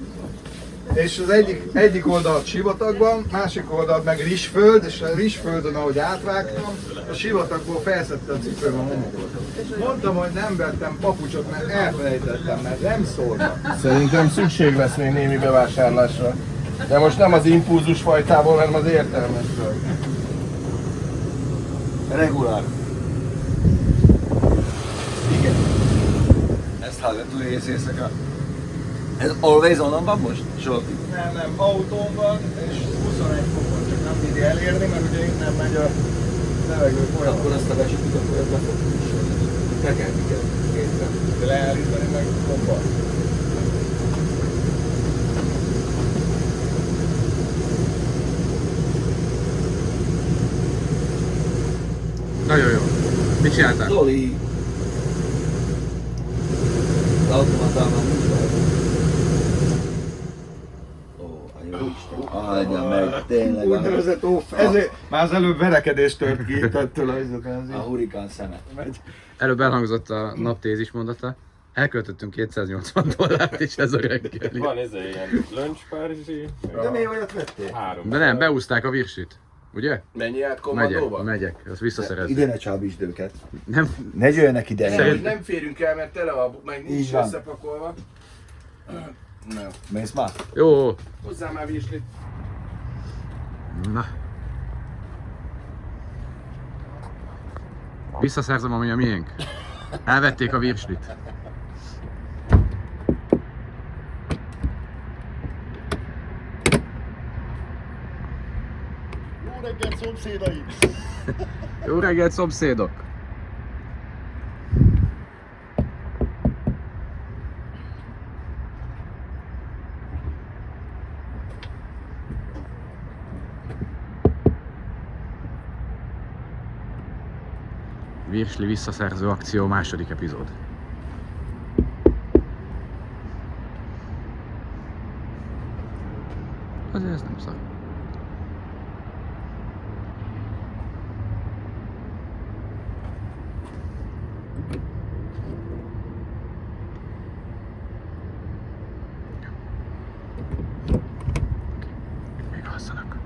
[SPEAKER 4] és az egyik oldalt sivatagban, másik oldalt meg rizsföld, és a rizsföldön, ahogy átvágtam, a sivatagból felszedte a cipőm a homokot. Mondtam, hogy nem vettem papucsot, mert elfelejtettem, mert nem szóltak.
[SPEAKER 11] Szerintem szükség lesz még némi bevásárlásra. De most nem az impulzus fajtából, hanem az értelmesről.
[SPEAKER 4] Regulár.
[SPEAKER 1] Igen. Ezt hallgató ész éjszaka. Ez always on van most? Zsolti?
[SPEAKER 4] Nem, autón van, és 21 fokon, csak nem bíri elérni, mert ugye innen megy a levegő folyamat.
[SPEAKER 1] Akkor azt a becsukjuk, akkor ez be fog kussolni. Tekerni kell kézben.
[SPEAKER 4] De leállítani meg bomba.
[SPEAKER 6] Nagyon jó. Mit csináltál?
[SPEAKER 1] Zoli! Az automatában nincs baj. Ó, a jó Isten. Áldja meg, tényleg.
[SPEAKER 4] Úgynevezett ezért már az előbb verekedés tört ki ettől
[SPEAKER 1] a hurikán szeme.
[SPEAKER 6] Előbb elhangzott a naptézis mondata. Elköltöttünk $280 és ez a reggeli.
[SPEAKER 8] Van ez ilyen lunchpárizsi.
[SPEAKER 4] De miért olyat vettél?
[SPEAKER 8] 3.
[SPEAKER 6] De nem, beúzták a virsit. Ugye?
[SPEAKER 11] Menjél át kommandóba?
[SPEAKER 6] Megyek, azt visszaszerezni.
[SPEAKER 4] Ide ne csábítsd őket.
[SPEAKER 6] Nem.
[SPEAKER 4] Ne jöjjenek ide.
[SPEAKER 11] Nem férünk el, mert tele a meg nincs
[SPEAKER 4] Így van.
[SPEAKER 11] összepakolva. Nem.
[SPEAKER 4] Mész már?
[SPEAKER 6] Jó.
[SPEAKER 11] Hozzá már virslit.
[SPEAKER 6] Na. Visszaszerzem, ami a miénk. Elvették a virslit.
[SPEAKER 12] Jó reggelt, szomszédaim!
[SPEAKER 6] Jó reggelt, szomszédok! Virsli visszaszerző akció második epizód. Azért ez nem szar. Még alszanak.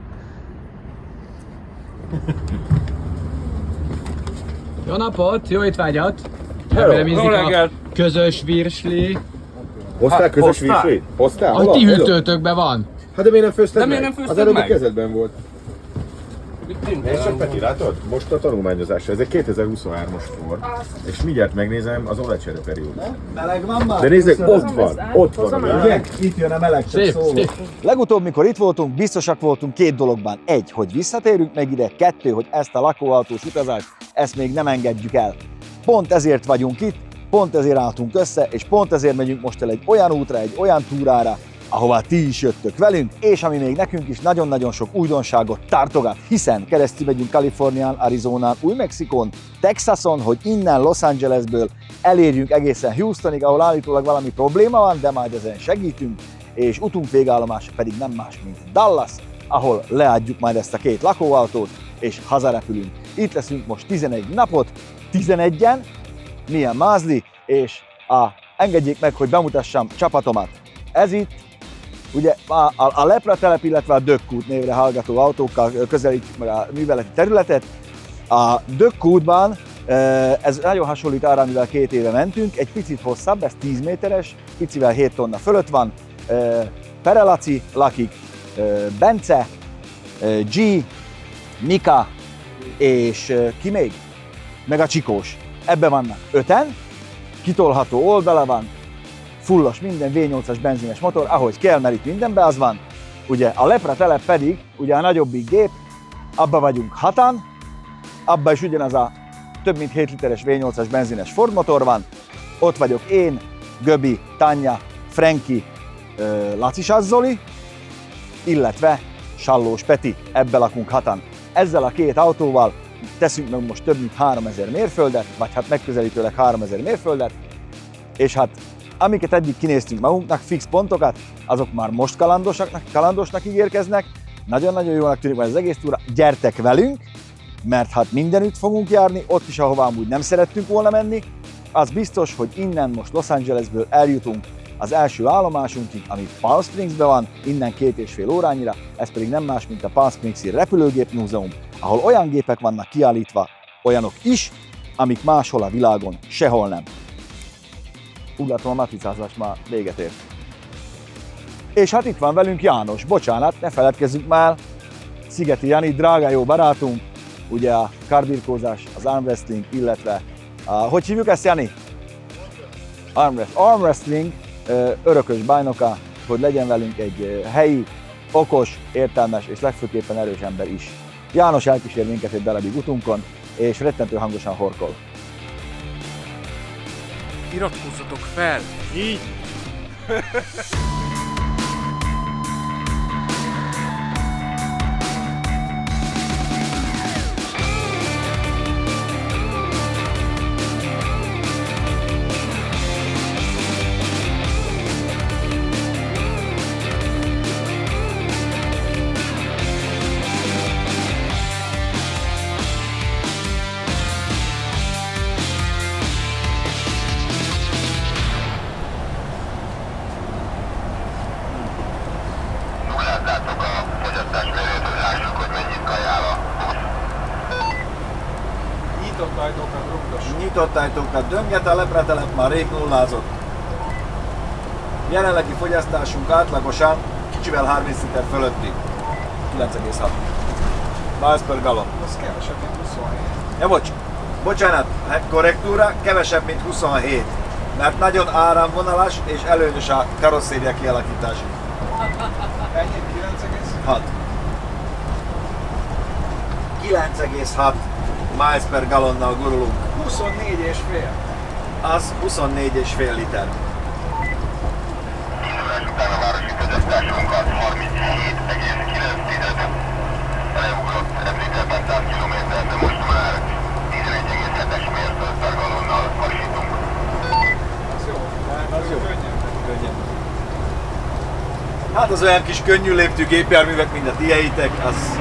[SPEAKER 6] Jó napot, jó étvágyat! Remélem ízik a közös virsli.
[SPEAKER 10] Hoztál közös virslit? Hoztál?
[SPEAKER 6] A ti hűtőtökben van.
[SPEAKER 10] Hát de miért nem főzted
[SPEAKER 7] De miért
[SPEAKER 10] meg?
[SPEAKER 7] nem főzted
[SPEAKER 10] Az előbb
[SPEAKER 7] meg?
[SPEAKER 10] a kezedben volt. És csak Peti, látod? Most a tanulmányozásra. Ez egy 2023-as Ford. És mindjárt megnézem az olajcsere periódus.
[SPEAKER 4] Meleg van már?
[SPEAKER 10] De nézzük, ott van.
[SPEAKER 4] Ugye? Itt jön a meleg, csak
[SPEAKER 6] Szép,
[SPEAKER 4] szólok.
[SPEAKER 6] szép.
[SPEAKER 2] Legutóbb, mikor itt voltunk, biztosak voltunk két dologban. Egy, hogy visszatérünk meg ide, kettő, hogy ezt a lakóautós utazást, ezt még nem engedjük el. Pont ezért vagyunk itt, pont ezért álltunk össze, és pont ezért megyünk most el egy olyan útra, egy olyan túrára, ahová ti is jöttök velünk, és ami még nekünk is nagyon-nagyon sok újdonságot tartogat, hiszen keresztül megyünk Kalifornián, Arizonán, Új-Mexikón, Texason, hogy innen Los Angelesből elérjünk egészen Houstonig, ahol állítólag valami probléma van, de majd ezen segítünk, és utunk végállomása pedig nem más, mint Dallas, ahol leadjuk majd ezt a két lakóautót, és hazarepülünk. Itt leszünk most 11 napot, 11-en, milyen mázli, és engedjék meg, hogy bemutassam csapatomat. Ez itt, ugye a Lepra telep, illetve a Dökkút névre hallgató autókkal közelítjük meg a műveleti területet. A Dökkútban ez nagyon hasonlít arra, amivel 2 éve mentünk, egy picit hosszabb, ez 10 méteres, picivel 7 tonna fölött van. Perelaci lakik, Bence, G, Mika és ki még? Meg a Csikós. Ebben vannak 5-en, kitolható oldala van, fullos minden, V8-as benzines motor, ahogy kell, mert itt mindenben az van. Ugye a Lepra telep pedig, ugye a nagyobbik gép, abba vagyunk 6-an, abba is ugyanaz a több mint 7 literes V8-as benzines Ford motor van. Ott vagyok én, Göbi, Tanya, Franki, Laci Sazzoli, illetve Sallós Peti, ebbe lakunk 6-an. Ezzel a 2 autóval teszünk meg most több mint 3000 mérföldet, vagy hát megközelítőleg 3000 mérföldet, és hát amiket eddig kinéztünk magunknak, fix pontokat, azok már most kalandosnak ígérkeznek, Nagyon-nagyon jónak tűnik majd az egész túra. Gyertek velünk, mert hát mindenütt fogunk járni, ott is, ahová amúgy nem szerettünk volna menni. Az biztos, hogy innen most Los Angelesből eljutunk az első állomásunkig, ami Palm Springsben van, innen 2,5 órányira, ez pedig nem más, mint a Palm Springs-i Repülőgép Múzeum, ahol olyan gépek vannak kiállítva, olyanok is, amik máshol a világon sehol nem. Úgy látom, a matricázás már véget ért. És hát itt van velünk János, bocsánat, ne feledkezzünk már, Szigeti Jani, drága jó barátunk, ugye a kardbirkózás, az armwrestling, illetve hogy hívjuk ezt, Jani? Armwrestling örökös bajnoka, hogy legyen velünk egy helyi, okos, értelmes és legfőképpen erős ember is. János elkísér minket egy darabig utunkon, és rettentő hangosan horkol.
[SPEAKER 13] Iratkozzatok fel! Így!
[SPEAKER 2] Nyitott ajtókat dönget, a lepretelep már rég nullázott. Jelenlegi fogyasztásunk átlagosan kicsivel 30 liter fölötti. 9,6 miles per gallon.
[SPEAKER 5] Az kevesebb, mint 27.
[SPEAKER 2] Ja, bocsánat, korrektúra, kevesebb, mint 27. Mert nagyon áramvonalas és előnyös a karosszéria kialakítása.
[SPEAKER 5] Ennyi? 9,6?
[SPEAKER 2] 9,6 miles per gallonnal gurulunk.
[SPEAKER 5] 24,5.
[SPEAKER 2] Az 24,5 liter.
[SPEAKER 14] Indulás után a városi fogyasztásunkat 37,9. Leugrott említetlen 100 km, de most már 11,7-es mérföld per gallonnal hasítunk.
[SPEAKER 5] Az jó, az jó.
[SPEAKER 2] Könnyen. Hát az olyan kis könnyű léptű gépjárművek, mint a tieitek, az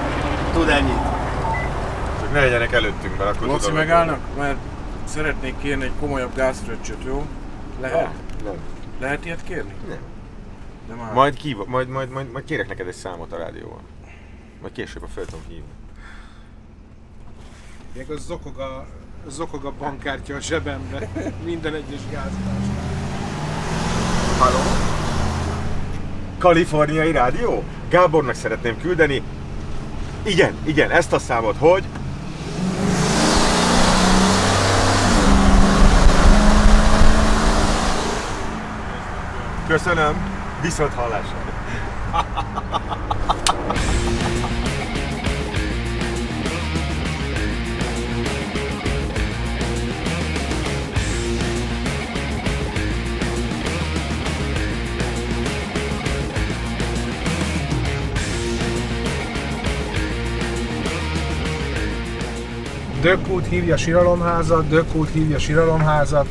[SPEAKER 2] tud ennyit.
[SPEAKER 10] Csak ne legyenek előttünk, mert akkor
[SPEAKER 11] Laci,
[SPEAKER 10] tudom,
[SPEAKER 11] megállnak? Mert szeretnék kérni egy komolyabb gázfröccsöt, jó? Lehet?
[SPEAKER 10] Nem.
[SPEAKER 11] Lehet ilyet kérni?
[SPEAKER 10] Nem.
[SPEAKER 11] De már...
[SPEAKER 10] Majd kérek neked egy számot a rádióval. Majd később a föl tudom hívni.
[SPEAKER 5] Ilyenkor zokog a bankkártya a zsebembe minden egyes gázadásnál.
[SPEAKER 10] Halló? Kaliforniai rádió? Gábornak szeretném küldeni. Igen, ezt a számot, hogy... Köszönöm, viszont hallásra.
[SPEAKER 5] Dökkút hívja Siralomházat, Dökkút hívja Siralomházat.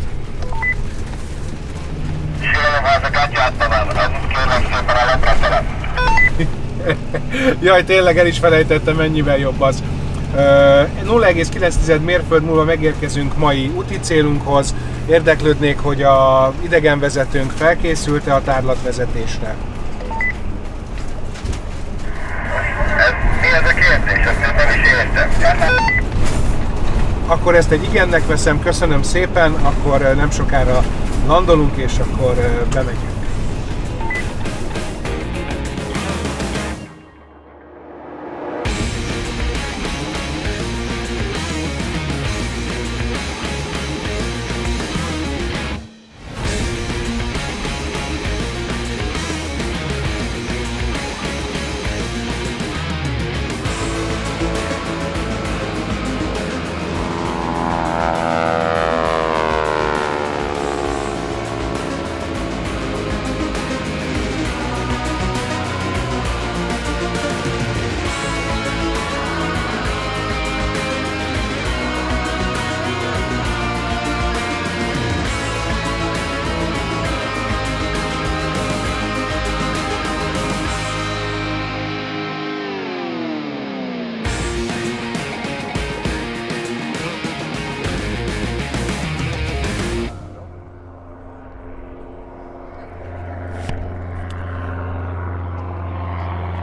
[SPEAKER 14] Siralomházak átjátszanám, az kérem szépen a lepretelep.
[SPEAKER 5] Jaj, tényleg el is felejtettem, mennyivel jobb az. 0,9 mérföld múlva megérkezünk mai úti célunkhoz. Érdeklődnék, hogy a idegenvezetőnk felkészült-e a tárlatvezetésre.
[SPEAKER 14] Mi ez a kérdés? Ezt nem is értem.
[SPEAKER 5] Akkor ezt egy igennek veszem, köszönöm szépen, akkor nem sokára landolunk, és akkor bemegyünk.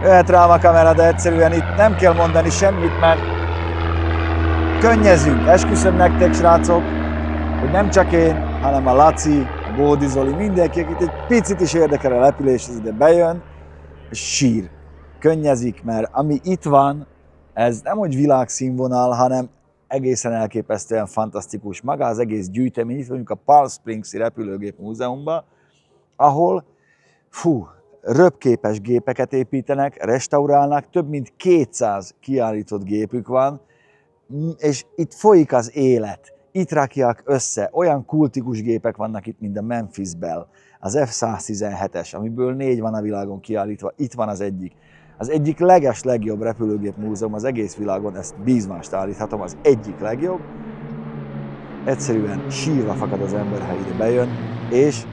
[SPEAKER 2] jöhet rám a kamera, de egyszerűen itt nem kell mondani semmit, mert könnyezünk. Esküszöm nektek, srácok, hogy nem csak én, hanem a Laci, a Bódi Zoli, mindenki, akit egy picit is érdekel a repülés, az ide bejön, és sír. Könnyezik, mert ami itt van, ez nem hogy világszínvonal, hanem egészen elképesztően fantasztikus. Maga az egész gyűjtemény, itt vagyunk a Palm Springs-i repülőgép múzeumban, ahol röpképes gépeket építenek, restaurálnak, több mint 200 kiállított gépük van, és itt folyik az élet. Itt rakják össze, olyan kultikus gépek vannak itt, mint a Memphis Bell, az F-117-es, amiből 4 van a világon kiállítva, itt van az egyik. Az egyik legjobb repülőgép múzeum az egész világon, ezt bízmást állíthatom, az egyik legjobb. Egyszerűen sírva fakad az ember, ha ide bejön, és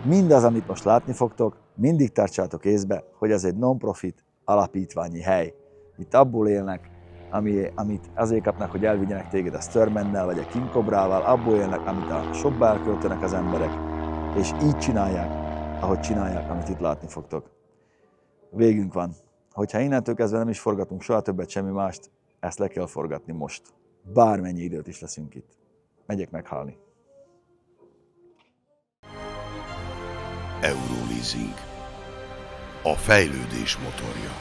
[SPEAKER 2] mindaz, amit most látni fogtok, mindig tartsátok észbe, hogy ez egy non-profit alapítványi hely. Itt abból élnek, amit azért kapnak, hogy elvigyenek téged a Sturmannel vagy a King Cobrával, abból élnek, amit a shopba elköltenek az emberek, és így csinálják, ahogy csinálják, amit itt látni fogtok. Végünk van. Hogyha innentől kezdve nem is forgatunk soha többet semmi mást, ezt le kell forgatni most. Bármennyi időt is leszünk itt. Megyek meghalni.
[SPEAKER 15] Euroleasing. A fejlődés motorja.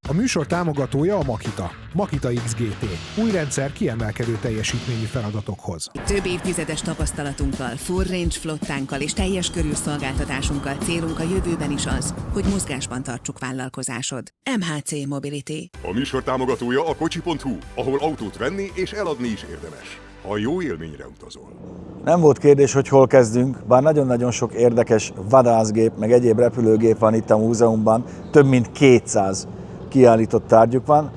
[SPEAKER 5] A műsor támogatója a Makita. Makita XGT. Új rendszer kiemelkedő teljesítményű feladatokhoz.
[SPEAKER 16] Több évtizedes tapasztalatunkkal, full range flottánkkal és teljes körű szolgáltatásunkkal célunk a jövőben is az, hogy mozgásban tartsuk vállalkozásod. MHC Mobility.
[SPEAKER 15] A műsor támogatója a Kocsi.hu, ahol autót venni és eladni is érdemes. Ha jó élményre utazol.
[SPEAKER 2] Nem volt kérdés, hogy hol kezdünk, bár nagyon-nagyon sok érdekes vadászgép, meg egyéb repülőgép van itt a múzeumban, több mint 200 kiállított tárgyuk van.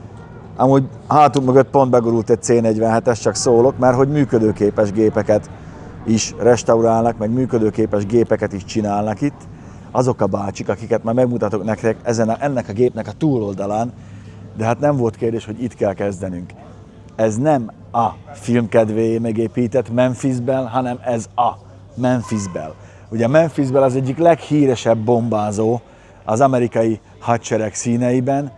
[SPEAKER 2] Amúgy hátunk mögött pont begurult egy C-47-es, csak szólok, mert hogy működőképes gépeket is restaurálnak, meg működőképes gépeket is csinálnak itt. Azok a bácsik, akiket már megmutatok nektek ennek a gépnek a túloldalán, de hát nem volt kérdés, hogy itt kell kezdenünk. Ez nem a filmkedvéért megépített Memphis Bell, hanem ez a Memphis Bell. Ugye a Memphis Bell az egyik leghíresebb bombázó az amerikai hadsereg színeiben,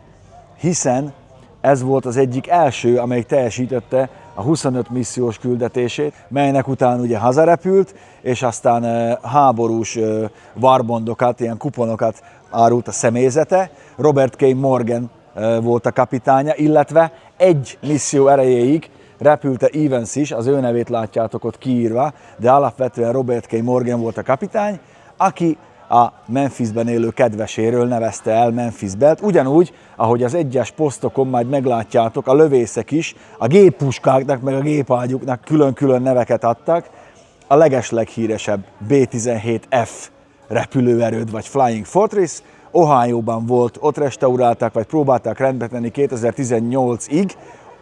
[SPEAKER 2] hiszen ez volt az egyik első, amelyik teljesítette a 25 missziós küldetését, melynek után ugye hazarepült, és aztán háborús warbondokat, ilyen kuponokat árult a személyzete. Robert K. Morgan volt a kapitánya, illetve egy misszió erejéig repülte Evans is, az ő nevét látjátok ott kiírva, de alapvetően Robert K. Morgan volt a kapitány, aki a Memphisben élő kedveséről nevezte el Memphis Bellt, ugyanúgy, ahogy az egyes posztokon majd meglátjátok, a lövészek is a géppuskáknak meg a gépágyuknak külön-külön neveket adtak. A leghíresebb B-17F repülőerőd vagy Flying Fortress Ohioban volt, ott restaurálták vagy próbálták rendbe tenni 2018-ig,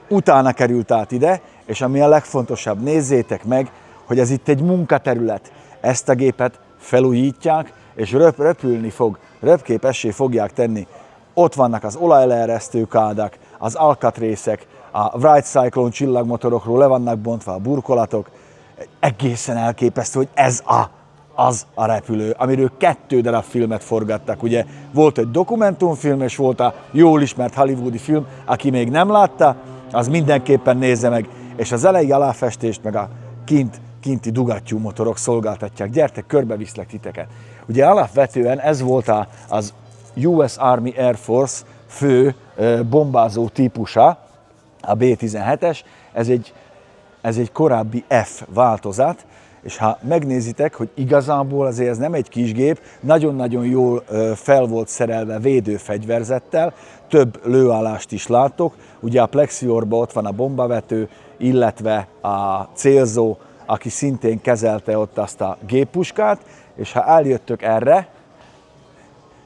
[SPEAKER 2] utána került át ide, és ami a legfontosabb, nézzétek meg, hogy ez itt egy munkaterület. Ezt a gépet felújítják, és repülni fog, röpképessé fogják tenni. Ott vannak az olajleeresztő kádak, az alkatrészek, a Wright Cyclone csillagmotorokról le vannak bontva a burkolatok. Egészen elképesztő, hogy ez az a repülő, amiről 2 darab filmet forgattak. Ugye volt egy dokumentumfilm, és volt a jól ismert hollywoodi film, aki még nem látta, az mindenképpen nézze meg. És az elejé aláfestést, meg a kinti dugattyú motorok szolgáltatják. Gyertek, körbeviszlek titeket. Ugye alapvetően ez volt az US Army Air Force fő bombázó típusa, a B-17-es. Ez egy korábbi F változat, és ha megnézitek, hogy igazából azért ez nem egy kis gép, nagyon-nagyon jól fel volt szerelve védőfegyverzettel, több lőállást is látok. Ugye a plexiorban ott van a bombavető, illetve a célzó, aki szintén kezelte ott azt a géppuskát, és ha eljöttök erre,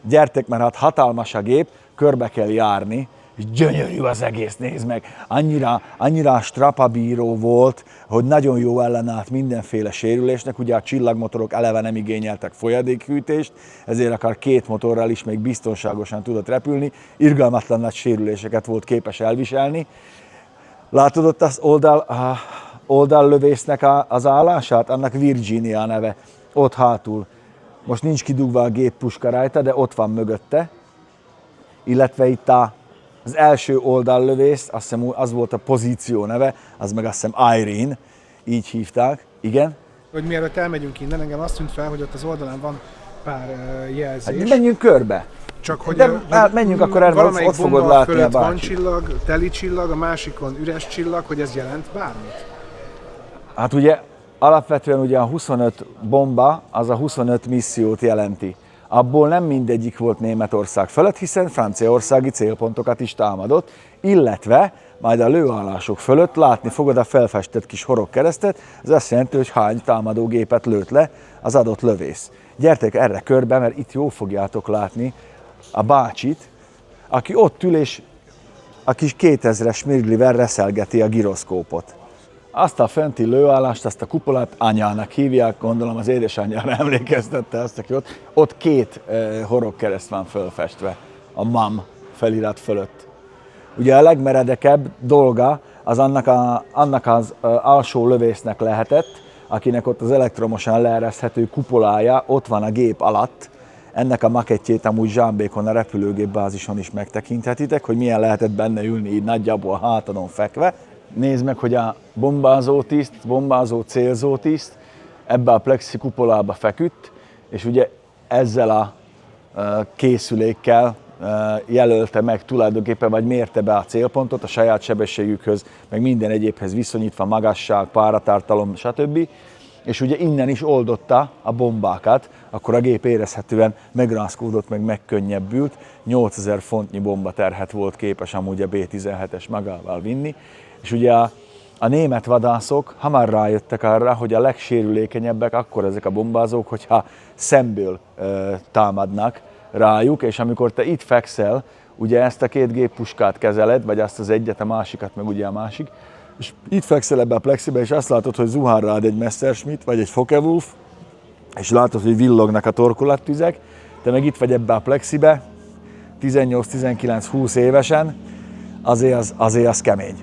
[SPEAKER 2] gyertek, mert hát hatalmas a gép, körbe kell járni, és gyönyörű az egész, nézd meg, annyira strapabíró volt, hogy nagyon jó ellenállt mindenféle sérülésnek, ugye a csillagmotorok eleve nem igényeltek folyadékhűtést, ezért akár 2 motorral is még biztonságosan tudott repülni, irgalmatlan nagy sérüléseket volt képes elviselni. Látod ott az oldallövésznek az állását? Annak Virginia neve, ott hátul. Most nincs kidugva a géppuska rajta, de ott van mögötte. illetve itt az első oldallövész, azt hiszem az volt a pozíció neve, az meg azt hiszem Irene, így hívták, igen.
[SPEAKER 5] Hogy mielőtt elmegyünk innen, engem azt tűnt fel, hogy ott az oldalán van pár jelzés.
[SPEAKER 2] Hát menjünk körbe.
[SPEAKER 5] Csak hogy
[SPEAKER 2] menjünk akkor erre, ott fogod látni a
[SPEAKER 5] van
[SPEAKER 2] bácsit.
[SPEAKER 5] csillag, teli csillag, a másikon üres csillag, hogy ez jelent bármit?
[SPEAKER 2] Hát ugye alapvetően ugye a 25 bomba az a 25 missziót jelenti. Abból nem mindegyik volt Németország fölött, hiszen franciaországi célpontokat is támadott, illetve majd a lőállások fölött látni fogod a felfestett kis horogkeresztet, ez azt jelenti, hogy hány támadógépet lőtt le az adott lövész. Gyertek erre körbe, mert itt jól fogjátok látni a bácsit, aki ott ül és a kis 2000-es mirglivel reszelgeti a giroszkópot. Azt a fenti lőállást, azt a kupolát anyának hívják, gondolom az édesanyjára emlékeztette azt, aki ott két horogkereszt van fölfestve, a MAM felirat fölött. Ugye a legmeredekebb dolga az annak az alsó lövésznek lehetett, akinek ott az elektromosan leereszthető kupolája ott van a gép alatt. Ennek a makettjét amúgy Zsámbékon a repülőgépbázison is megtekinthetitek, hogy milyen lehetett benne ülni így nagyjából a hátadon fekve. Nézd meg, hogy a bombázó célzótiszt ebbe a plexi kupolába feküdt, és ugye ezzel a készülékkel jelölte meg tulajdonképpen, vagy mérte be a célpontot a saját sebességükhöz, meg minden egyébhez viszonyítva, magasság, páratartalom, stb. És ugye innen is oldotta a bombákat, akkor a gép érezhetően megrázkódott, meg megkönnyebbült, 8000 fontnyi bombaterhet volt képes amúgy a B-17-es magával vinni, és ugye a német vadászok hamar rájöttek arra, hogy a legsérülékenyebbek akkor ezek a bombázók, hogyha szemből támadnak rájuk, és amikor te itt fekszel, ugye ezt a két géppuskát kezeled, vagy azt az egyet, a másikat, meg ugye a másik, és itt fekszel ebbe a plexibe, és azt látod, hogy zuhán rád egy Messerschmitt, vagy egy Focke-Wulf, és látod, hogy villognak a torkolattüzek, te meg itt vagy ebbe a plexibe, 18-19-20 évesen, azért az kemény.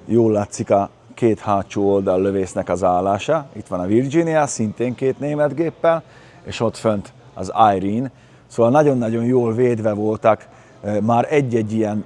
[SPEAKER 2] Jól látszik a két hátsó oldal lövésznek az állása. Itt van a Virginia, szintén két német géppel, és ott fönt az Irene. Szóval nagyon-nagyon jól védve voltak már egy-egy ilyen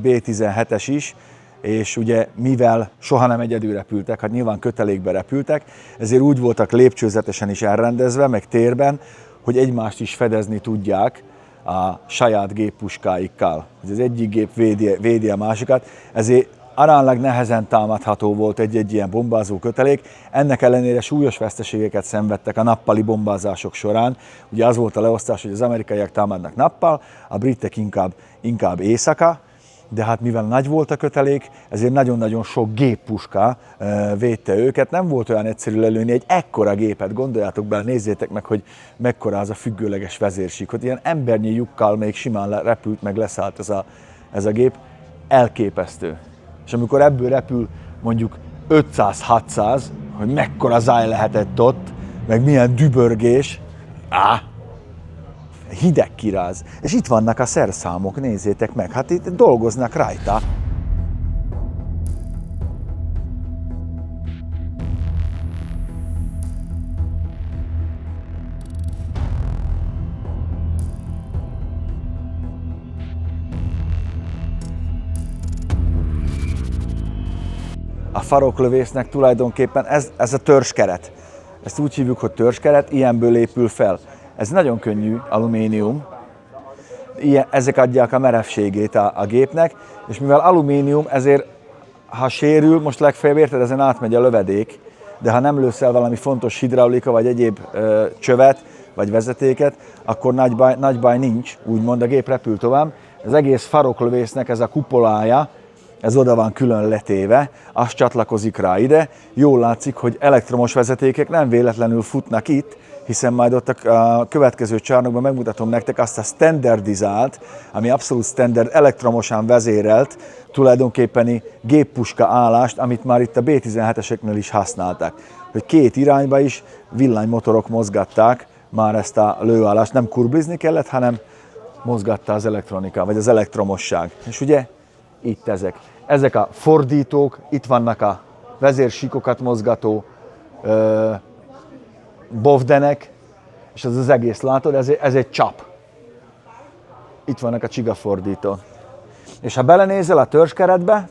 [SPEAKER 2] B-17-es is, és ugye mivel soha nem egyedül repültek, hát nyilván kötelékbe repültek, ezért úgy voltak lépcsőzetesen is elrendezve, meg térben, hogy egymást is fedezni tudják a saját géppuskáikkal. Hogy az egyik gép védi a másikat, ezért aránylag nehezen támadható volt egy-egy ilyen bombázó kötelék, ennek ellenére súlyos veszteségeket szenvedtek a nappali bombázások során. Ugye az volt a leosztás, hogy az amerikaiak támadnak nappal, a britek inkább éjszaka, de hát mivel nagy volt a kötelék, ezért nagyon-nagyon sok géppuska védte őket. Nem volt olyan egyszerű lelőni egy ekkora gépet, gondoljátok bele, nézzétek meg, hogy mekkora az a függőleges vezérsík, hogy ilyen embernyi lyukkal még simán repült, meg leszállt ez a gép, elképesztő. És amikor ebből repül mondjuk 500-600, hogy mekkora záj lehetett ott, meg milyen dübörgés, hideg kiráz. És itt vannak a szerszámok, nézzétek meg, hát itt dolgoznak rajta. A faroklövésznek tulajdonképpen ez a törzskeret. Ezt úgy hívjuk, hogy törzskeret, ilyenből épül fel. Ez nagyon könnyű alumínium, ezek adják a merevségét a gépnek, és mivel alumínium, ezért ha sérül, most legfeljebb érted, ezen átmegy a lövedék, de ha nem lősz el valami fontos hidraulika, vagy egyéb csövet, vagy vezetéket, akkor nagy baj nincs, úgymond a gép repül tovább. Az egész faroklövésznek ez a kupolája, ez oda van külön letéve, az csatlakozik rá ide. Jól látszik, hogy elektromos vezetékek nem véletlenül futnak itt, hiszen majd ott a következő csarnokban megmutatom nektek azt a standardizált, ami abszolút standard, elektromosan vezérelt, tulajdonképpeni géppuska állást, amit már itt a B-17-eseknél is használták. Hogy két irányba is villanymotorok mozgatták már ezt a lőállást, nem kurblizni kellett, hanem mozgatta az elektronika, vagy az elektromosság. És ugye itt ezek a fordítók, itt vannak a vezérsíkokat mozgató bovdenek, és ez az egész, látod, ez egy csap. itt vannak a csigafordító. És ha belenézel a törzskeretbe,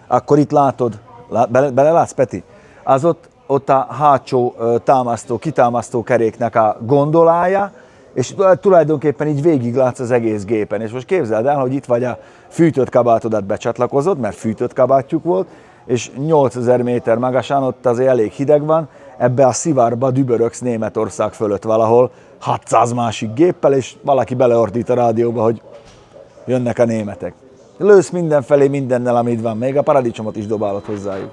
[SPEAKER 2] akkor itt látod, belelátsz, Peti? Az ott a hátsó kitámasztó keréknek a gondolája, és tulajdonképpen így végig látsz az egész gépen. És most képzeld el, hogy itt vagy a fűtött kabátodat becsatlakozod, mert fűtött kabátjuk volt, és 8000 méter magasán ott azért elég hideg van, ebbe a szivárba dübörögsz Németország fölött valahol 600 másik géppel, és valaki beleordít a rádióba, hogy jönnek a németek. Lősz mindenfelé mindennel, amit van, még a paradicsomot is dobálod hozzájuk.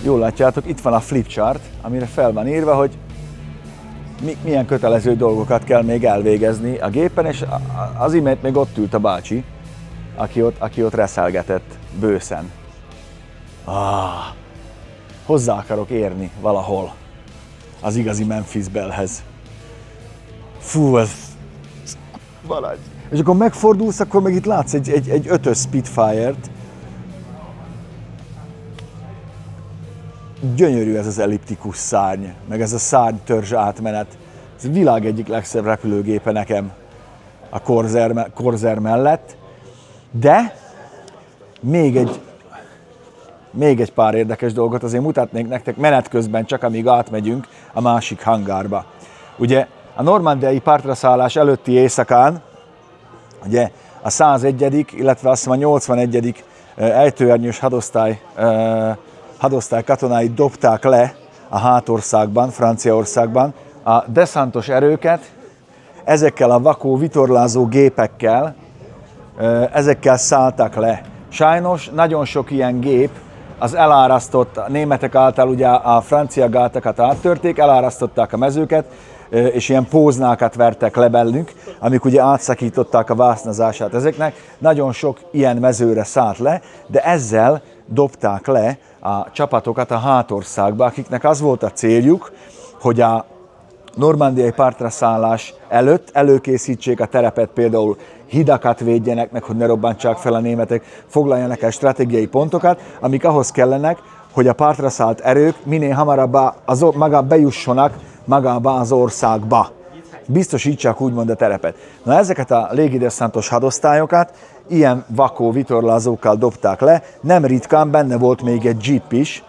[SPEAKER 2] Jól látjátok, itt van a flipchart, amire fel van írva, hogy milyen kötelező dolgokat kell még elvégezni a gépen, és az imént még ott ült a bácsi, aki ott reszelgetett bőszen. Hozzá akarok érni valahol az igazi Memphis Bellehez. Fú, ez valahogy. És akkor megfordulsz, akkor meg itt látsz egy 5-ös Spitfire-t. Gyönyörű ez az elliptikus szárny, meg ez a szárnytörzs átmenet. Ez a világ egyik legszebb repülőgépe nekem a Corsair mellett. De még egy pár érdekes dolgot azért mutatnék nektek menet közben, csak amíg átmegyünk a másik hangárba. Ugye a normandiai partraszállás előtti éjszakán ugye a 101., illetve azt hiszem a 81. ejtőernyős hadosztály katonáit dobták le a hátországban, Franciaországban. A deszantos erőket ezekkel a vakó vitorlázó gépekkel, ezekkel szálltak le. Sajnos nagyon sok ilyen gép az elárasztott, a németek által ugye a francia gátakat áttörték, elárasztották a mezőket, és ilyen póznákat vertek le bennük, amik ugye átszakították a vásznazását ezeknek. Nagyon sok ilyen mezőre szállt le, de ezzel dobták le a csapatokat a hátországba, akiknek az volt a céljuk, hogy a normandiai partraszállás előtt előkészítsék a terepet, például hidakat védjenek meg, hogy ne robbántsák fel a németek, foglaljanak el stratégiai pontokat, amik ahhoz kellenek, hogy a partra szállt erők minél hamarabb bejussanak magába az országba. Biztosítsák úgymond a terepet. Na ezeket a légideszántos hadosztályokat ilyen vakó vitorlázókkal dobták le, nem ritkán benne volt még egy jeep is,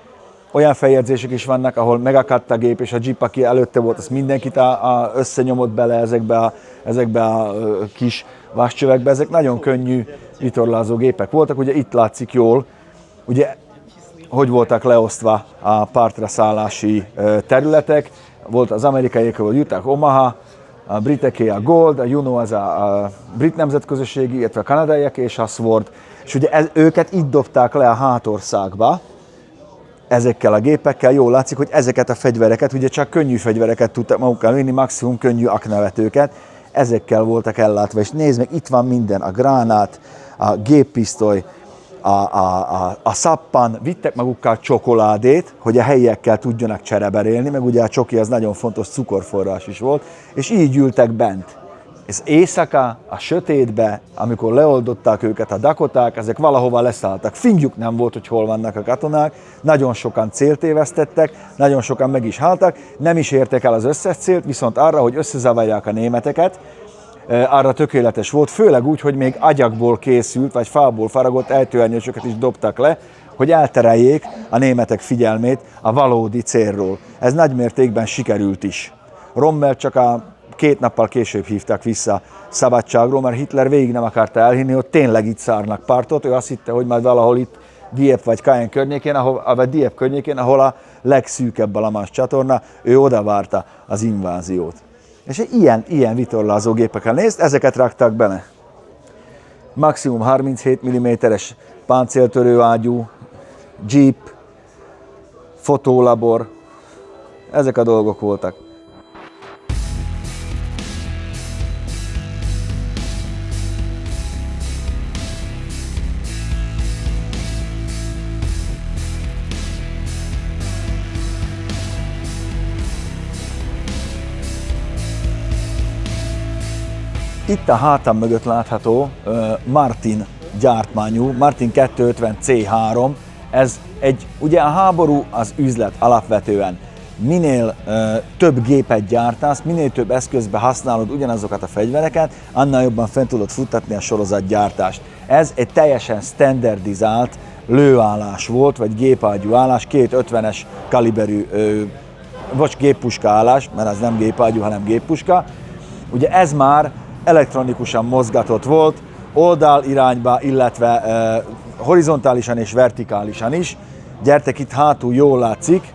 [SPEAKER 2] olyan feljegyzések is vannak, ahol megakadt a gép, és a jeep, aki előtte volt, az mindenkit összenyomott bele ezekbe a kis vascsövekbe. Ezek nagyon könnyű vitorlázó gépek voltak, ugye itt látszik jól, ugye hogy voltak leosztva a partra szállási területek. Volt az amerikaiak, volt Utah, Omaha, a briteké a Gold, a Juno az a brit nemzetközösségi, illetve a kanadaiak és a Sword. És ugye őket itt dobták le a hátországba, ezekkel a gépekkel. Jól látszik, hogy ezeket a fegyvereket, ugye csak könnyű fegyvereket tudtak magukkal vinni, maximum könnyű aknavetőket, ezekkel voltak ellátva. És nézd meg, itt van minden, a gránát, a géppisztoly, a szappan, vittek magukkal csokoládét, hogy a helyiekkel tudjanak csereberélni, meg ugye a csoki az nagyon fontos cukorforrás is volt, és így ültek bent. Ez éjszaka, a sötétbe, amikor leoldották őket a dakoták, ezek valahova leszálltak. Fingjuk nem volt, hogy hol vannak a katonák, nagyon sokan célt évesztettek, nagyon sokan meg is haltak, nem is értek el az összes célt, viszont arra, hogy összezavarják a németeket, arra tökéletes volt, főleg úgy, hogy még agyagból készült, vagy fából faragott ejtőernyősöket is dobtak le, hogy eltereljék a németek figyelmét a valódi célról. Ez nagy mértékben sikerült is. Rommel csak 2 nappal később hívták vissza szabadságról, mert Hitler végig nem akarta elhinni, hogy tényleg itt szárnak partot. Ő azt hitte, hogy majd valahol itt Dieppe vagy Caen környékén, ahol a legszűkebb a La Manche csatorna, ő oda várta az inváziót. És ilyen vitorlázó gépekkel nézd, ezeket raktak bele. Maximum 37 mm-es páncéltörő ágyú, jeep, fotólabor, ezek a dolgok voltak. Itt a hátam mögött látható Martin gyártmányú, Martin 250 C3. Ez ugye a háború az üzlet alapvetően. Minél több gépet gyártasz, minél több eszközbe használod ugyanazokat a fegyvereket, annál jobban fent tudod futtatni a sorozatgyártást. Ez egy teljesen standardizált lőállás volt, vagy gépágyú állás, 250-es kaliberű, géppuska állás, mert az nem gépágyú, hanem géppuska. Ugye ez már elektronikusan mozgatott volt, oldal irányba, illetve horizontálisan és vertikálisan is. Gyertek, itt hátul jól látszik,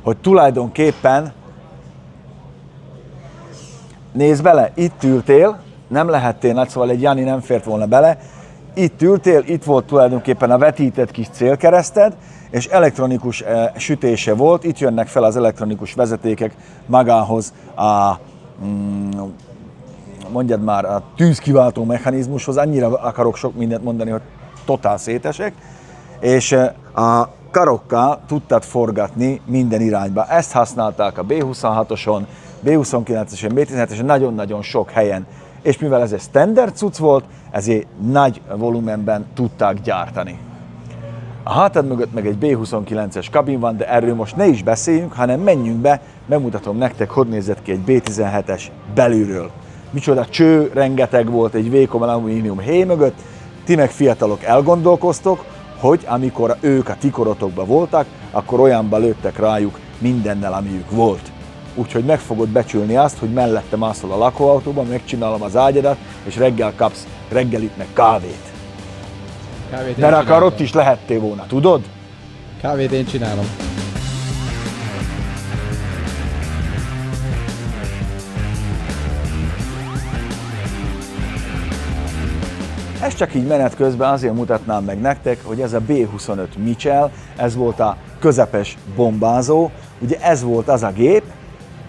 [SPEAKER 2] hogy tulajdonképpen, nézd bele, itt ültél, nem lehettél nagy, szóval egy Jani nem fért volna bele, itt ültél, itt volt tulajdonképpen a vetített kis célkereszted, és elektronikus sütése volt, itt jönnek fel az elektronikus vezetékek magához mondjad már, a tűzkiváltó mechanizmushoz, annyira akarok sok mindent mondani, hogy totál szétesek, és a karokkal tudtad forgatni minden irányba. Ezt használták a B-26-oson, B-29-esen, B-17-esen, nagyon-nagyon sok helyen. És mivel ez egy standard cucc volt, ezért nagy volumenben tudták gyártani. A hátad mögött meg egy B-29-es kabin van, de erről most ne is beszéljünk, hanem menjünk be, megmutatom nektek, hogy nézett ki egy B-17-es belülről. Micsoda cső, rengeteg volt egy vékony alumínium héj mögött, ti meg fiatalok elgondolkoztok, hogy amikor ők a ti korotokban voltak, akkor olyanba lőttek rájuk mindennel, amiük volt. Úgyhogy meg fogod becsülni azt, hogy mellette mászol a lakóautóban, megcsinálom az ágyadat, és reggel kapsz reggelit meg kávét. Mert akár ott is lehettél volna, tudod?
[SPEAKER 6] Kávét én csinálom.
[SPEAKER 2] Ezt csak így menet közben azért mutatnám meg nektek, hogy ez a B-25 Mitchell, ez volt a közepes bombázó. Ugye ez volt az a gép,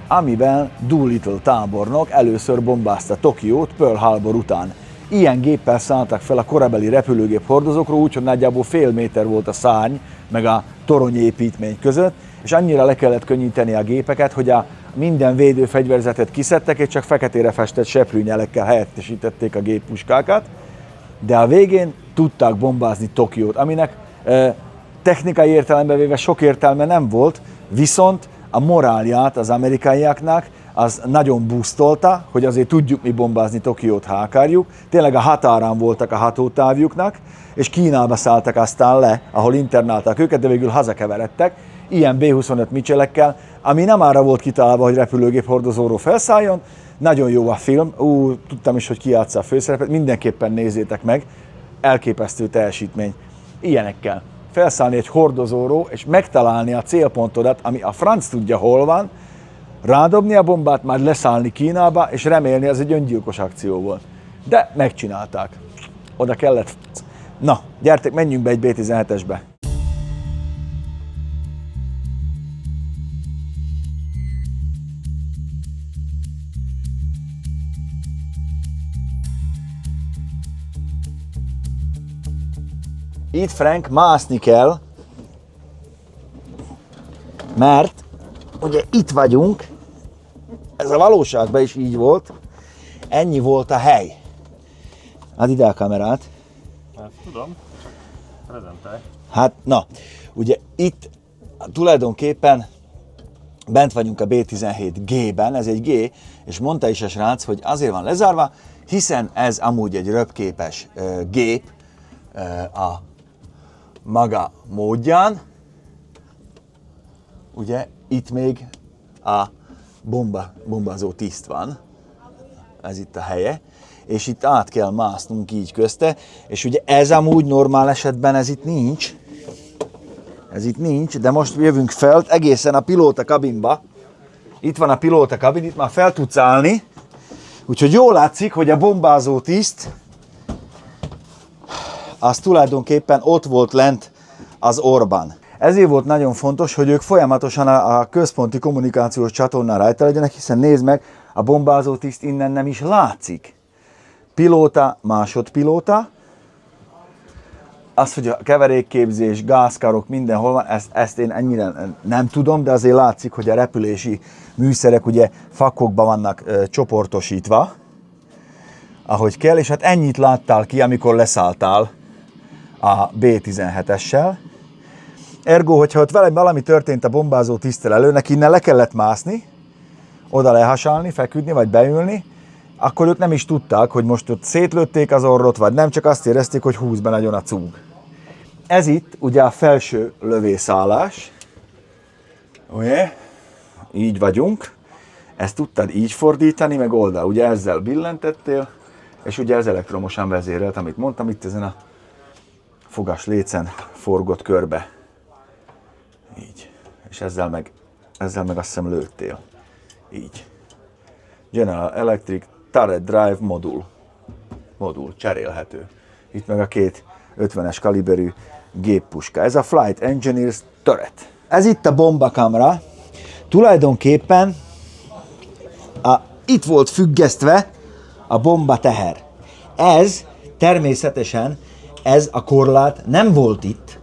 [SPEAKER 2] amivel Doolittle tábornok először bombázta Tokiót Pearl Harbor után. Ilyen géppel szálltak fel a korabeli repülőgép hordozókról, úgyhogy nagyjából fél méter volt a szárny, meg a toronyépítmény között, és annyira le kellett könnyíteni a gépeket, hogy a minden védőfegyverzetet kiszedtek, és csak feketére festett seprűnyelekkel helyettesítették a géppuskákat, de a végén tudták bombázni Tokiót, aminek technikai értelemben véve sok értelme nem volt, viszont a morálját az amerikaiaknak az nagyon boostolta, hogy azért tudjuk mi bombázni Tokiót, ha akarjuk. Tényleg a határán voltak a hatótávjuknak, és Kínába szálltak aztán le, ahol internálták őket, de végül hazakeveredtek, ilyen B-25 Mitchellekkel, ami nem arra volt kitalálva, hogy repülőgép hordozóról felszálljon. Nagyon jó a film, tudtam is, hogy ki játsza a főszerepet, mindenképpen nézzétek meg, elképesztő teljesítmény. Ilyenekkel. Felszállni egy hordozóról, és megtalálni a célpontodat, ami a franc tudja hol van, rádobni a bombát, már leszállni Kínába, és remélni, ez egy öngyilkos akció volt. De megcsinálták. Oda kellett. Na, gyertek, menjünk be egy B-17-esbe. Itt, Frank, mászni kell, mert ugye itt vagyunk, ez a valóságban is így volt, ennyi volt a hely. Add ide a kamerát.
[SPEAKER 8] Hát tudom, prezentálj.
[SPEAKER 2] Hát, na, ugye itt tulajdonképpen bent vagyunk a B-17G-ben, ez egy G, és mondta is a srác, hogy azért van lezárva, hiszen ez amúgy egy röpképes gép a maga módján. Ugye itt még a bombázó tiszt van, ez itt a helye, és itt át kell másznunk így közte, és ugye ez amúgy normál esetben ez itt nincs, de most jövünk fel egészen a pilóta kabinba. Itt van a pilóta kabin, itt már fel tudsz állni, úgyhogy jól látszik, hogy a bombázó tiszt az tulajdonképpen ott volt lent az orban. Ezért volt nagyon fontos, hogy ők folyamatosan a központi kommunikációs csatornán rajta legyenek, hiszen nézd meg, a bombázó tiszt innen nem is látszik. Pilóta, másodpilóta, Az, hogy a keverékképzés, gázkarok mindenhol van, ezt én ennyire nem tudom, de azért látszik, hogy a repülési műszerek ugye fakokban vannak csoportosítva, ahogy kell, és hát ennyit láttál ki, amikor leszálltál a B-17-essel. Ergo, hogyha ott vele valami történt a bombázó tisztelelőnek, innen le kellett mászni, oda lehasalni, feküdni, vagy beülni, akkor ők nem is tudták, hogy most ott szétlőtték az orrot, vagy nem, csak azt érezték, hogy húz be nagyon a cúg. Ez itt ugye a felső lövészállás. Ugye? Így vagyunk. Ezt tudtad így fordítani, meg oldal. Ugye ezzel billentettél, és ugye ez elektromosan vezérelt, amit mondtam, itt ezen a fogas lécen forgott körbe. Így. És ezzel meg azt hiszem lőttél. Így. General Electric Turret Drive modul, cserélhető. Itt meg a két 50-es kaliberű géppuska. Ez a Flight Engineers Turret. Ez itt a bombakamra. Tulajdonképpen itt volt függesztve a bomba teher. Ez természetesen, ez a korlát nem volt itt.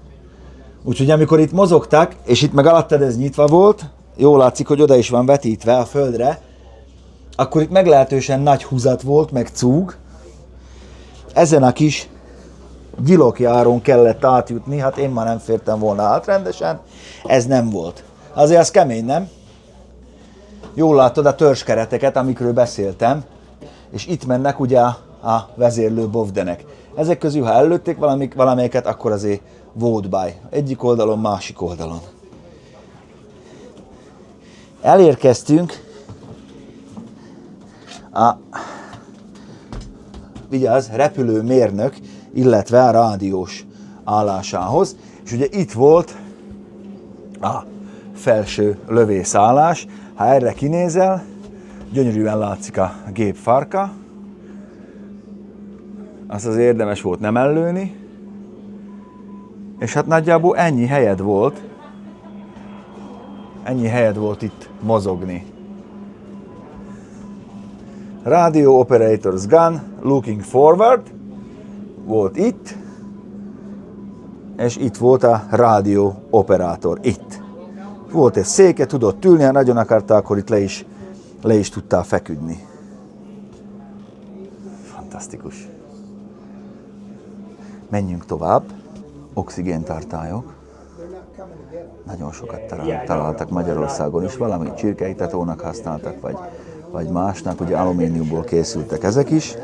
[SPEAKER 2] Úgyhogy amikor itt mozogtak, és itt meg alattad ez nyitva volt, jól látszik, hogy oda is van vetítve a földre, akkor itt meglehetősen nagy húzat volt, meg cúg. Ezen a kis gyilokjáron kellett átjutni, hát én már nem fértem volna át rendesen, ez nem volt. Azért az kemény, nem? Jól látod a törzskereteket, amikről beszéltem, és itt mennek ugye a vezérlő bovdenek. Ezek közül, ha ellőtték valamelyiket, akkor azért volt baj. Egyik oldalon, másik oldalon. Elérkeztünk a repülőmérnök, illetve a rádiós állásához, és ugye itt volt a felső lövészállás. Ha erre kinézel, gyönyörűen látszik a gép farka. Azt az érdemes volt nem ellőni. És hát nagyjából ennyi helyed volt. Ennyi helyed volt itt mozogni. Radio Operator's Gun, Looking Forward volt itt, és itt volt a rádió operátor, itt. Volt egy széke, tudott ülni, ha nagyon akarta, akkor itt le is tudtál feküdni. Fantasztikus. Menjünk tovább. Oxigéntartályok. Nagyon sokat találtak Magyarországon is, valami csirkeitatónak használtak, vagy másnak, ugye alumíniumból készültek ezek is.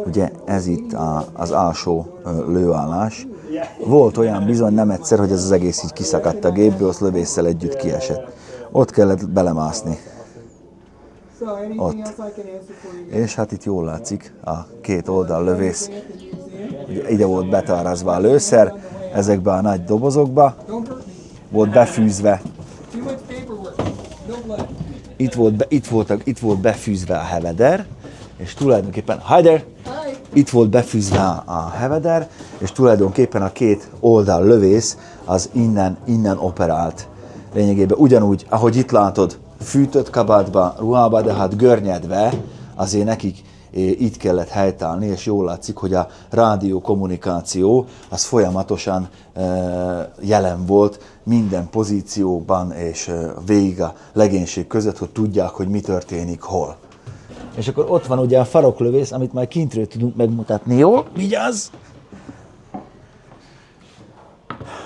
[SPEAKER 2] Ugye ez itt az alsó lőállás. Volt olyan bizony nem egyszer, hogy ez az egész így kiszakadt a gépből, az lövésszel együtt kiesett. Ott kellett belemászni. Ott. És hát itt jól látszik a két oldal lövész. Ugye ide volt betárazva a lőszer, ezekbe a nagy dobozokba. Volt befűzve. Itt volt befűzve a heveder, és tulajdonképpen, hi there! Itt volt befűzve a heveder, és tulajdonképpen a két oldal lövész az innen operált. Lényegében ugyanúgy, ahogy itt látod, fűtött kabátba, ruhába, de hát görnyedve, azért nekik itt kellett helytállni, és jól látszik, hogy a rádiókommunikáció az folyamatosan jelen volt minden pozícióban, és végig a legénység között, hogy tudják, hogy mi történik hol. És akkor ott van ugye a faroklövész, amit majd kintről tudunk megmutatni. Jó? Vigyázz!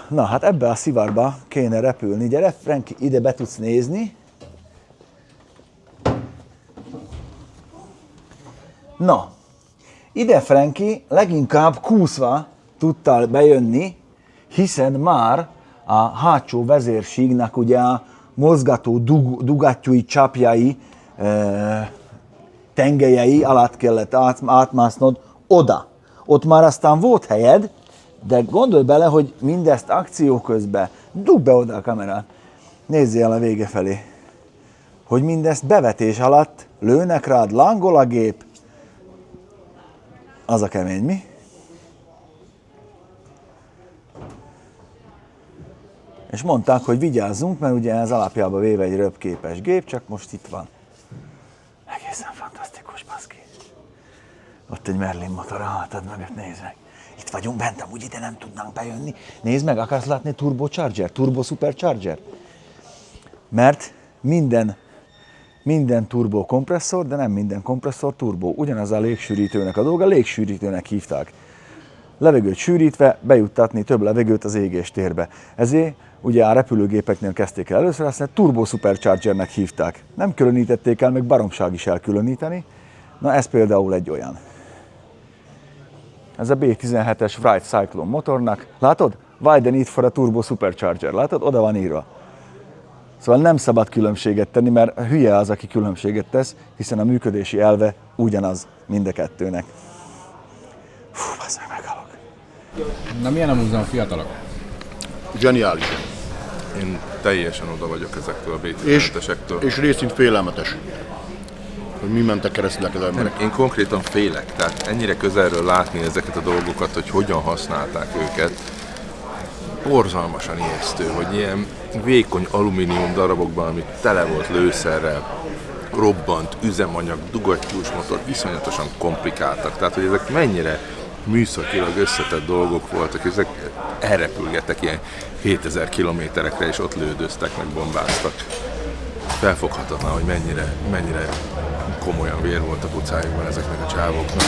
[SPEAKER 2] Na, hát ebbe a szivarba kéne repülni. Gyere, Franki, ide be tudsz nézni. Na, ide, Franki, leginkább kúszva tudtál bejönni, hiszen már a hátsó vezérsígnak ugye a mozgató dugattyúi, csapjai, tengelyei alatt kellett átmásznod oda. Ott már aztán volt helyed, de gondolj bele, hogy mindezt akció közben, dugd be oda a kamerát, nézzél el a vége felé, hogy mindezt bevetés alatt lőnek rád, lángol a gép, az a kemény, mi? És mondták, hogy vigyázzunk, mert ugye ez alapjában véve egy röpképes gép, csak most itt van. Egészen fantasztikus, baszki. Ott egy Merlin motor a hátad mögött, nézd meg. Itt itt vagyunk bent, amúgy ide nem tudnánk bejönni. Nézd meg, akarsz látni turbocharger, turbo supercharger? Mert minden turbo kompresszor, de nem minden kompresszor turbo. Ugyanaz a légsűrítőnek a dolga, légsűrítőnek hívták. Levegőt sűrítve bejuttatni több levegőt az égéstérbe. Ezért ugye a repülőgépeknél kezdték el először, aztán turbo superchargernek hívták. Nem különítették el, meg baromság is elkülöníteni. Na ez például egy olyan. Ez a B17-es Wright Cyclone motornak. Látod? Why the need for a turbo supercharger? Látod? Oda van írva. Szóval nem szabad különbséget tenni, mert hülye az, aki különbséget tesz, hiszen a működési elve ugyanaz mind a kettőnek. Fú, bazd meg, meghalok.
[SPEAKER 6] Na milyen a múzeum, fiatalok?
[SPEAKER 15] Zseniális.
[SPEAKER 8] Én teljesen oda vagyok ezektől a B17-esektől.
[SPEAKER 15] És részint félelmetes, hogy mi mentek keresztül az emberek.
[SPEAKER 8] Én konkrétan félek, tehát ennyire közelről látni ezeket a dolgokat, hogy hogyan használták őket, borzalmasan ijesztő, hogy ilyen vékony alumínium darabokban, ami tele volt lőszerrel, robbant, üzemanyag, dugattyús motor, iszonyatosan komplikáltak. Tehát, hogy ezek mennyire műszakilag összetett dolgok voltak, ezek elrepülgettek ilyen 7000 kilométerekre, és ott lődöztek, meg bombáztak. Felfoghatatlan, hogy mennyire komolyan vér volt a pucájukban ezeknek a csávoknak.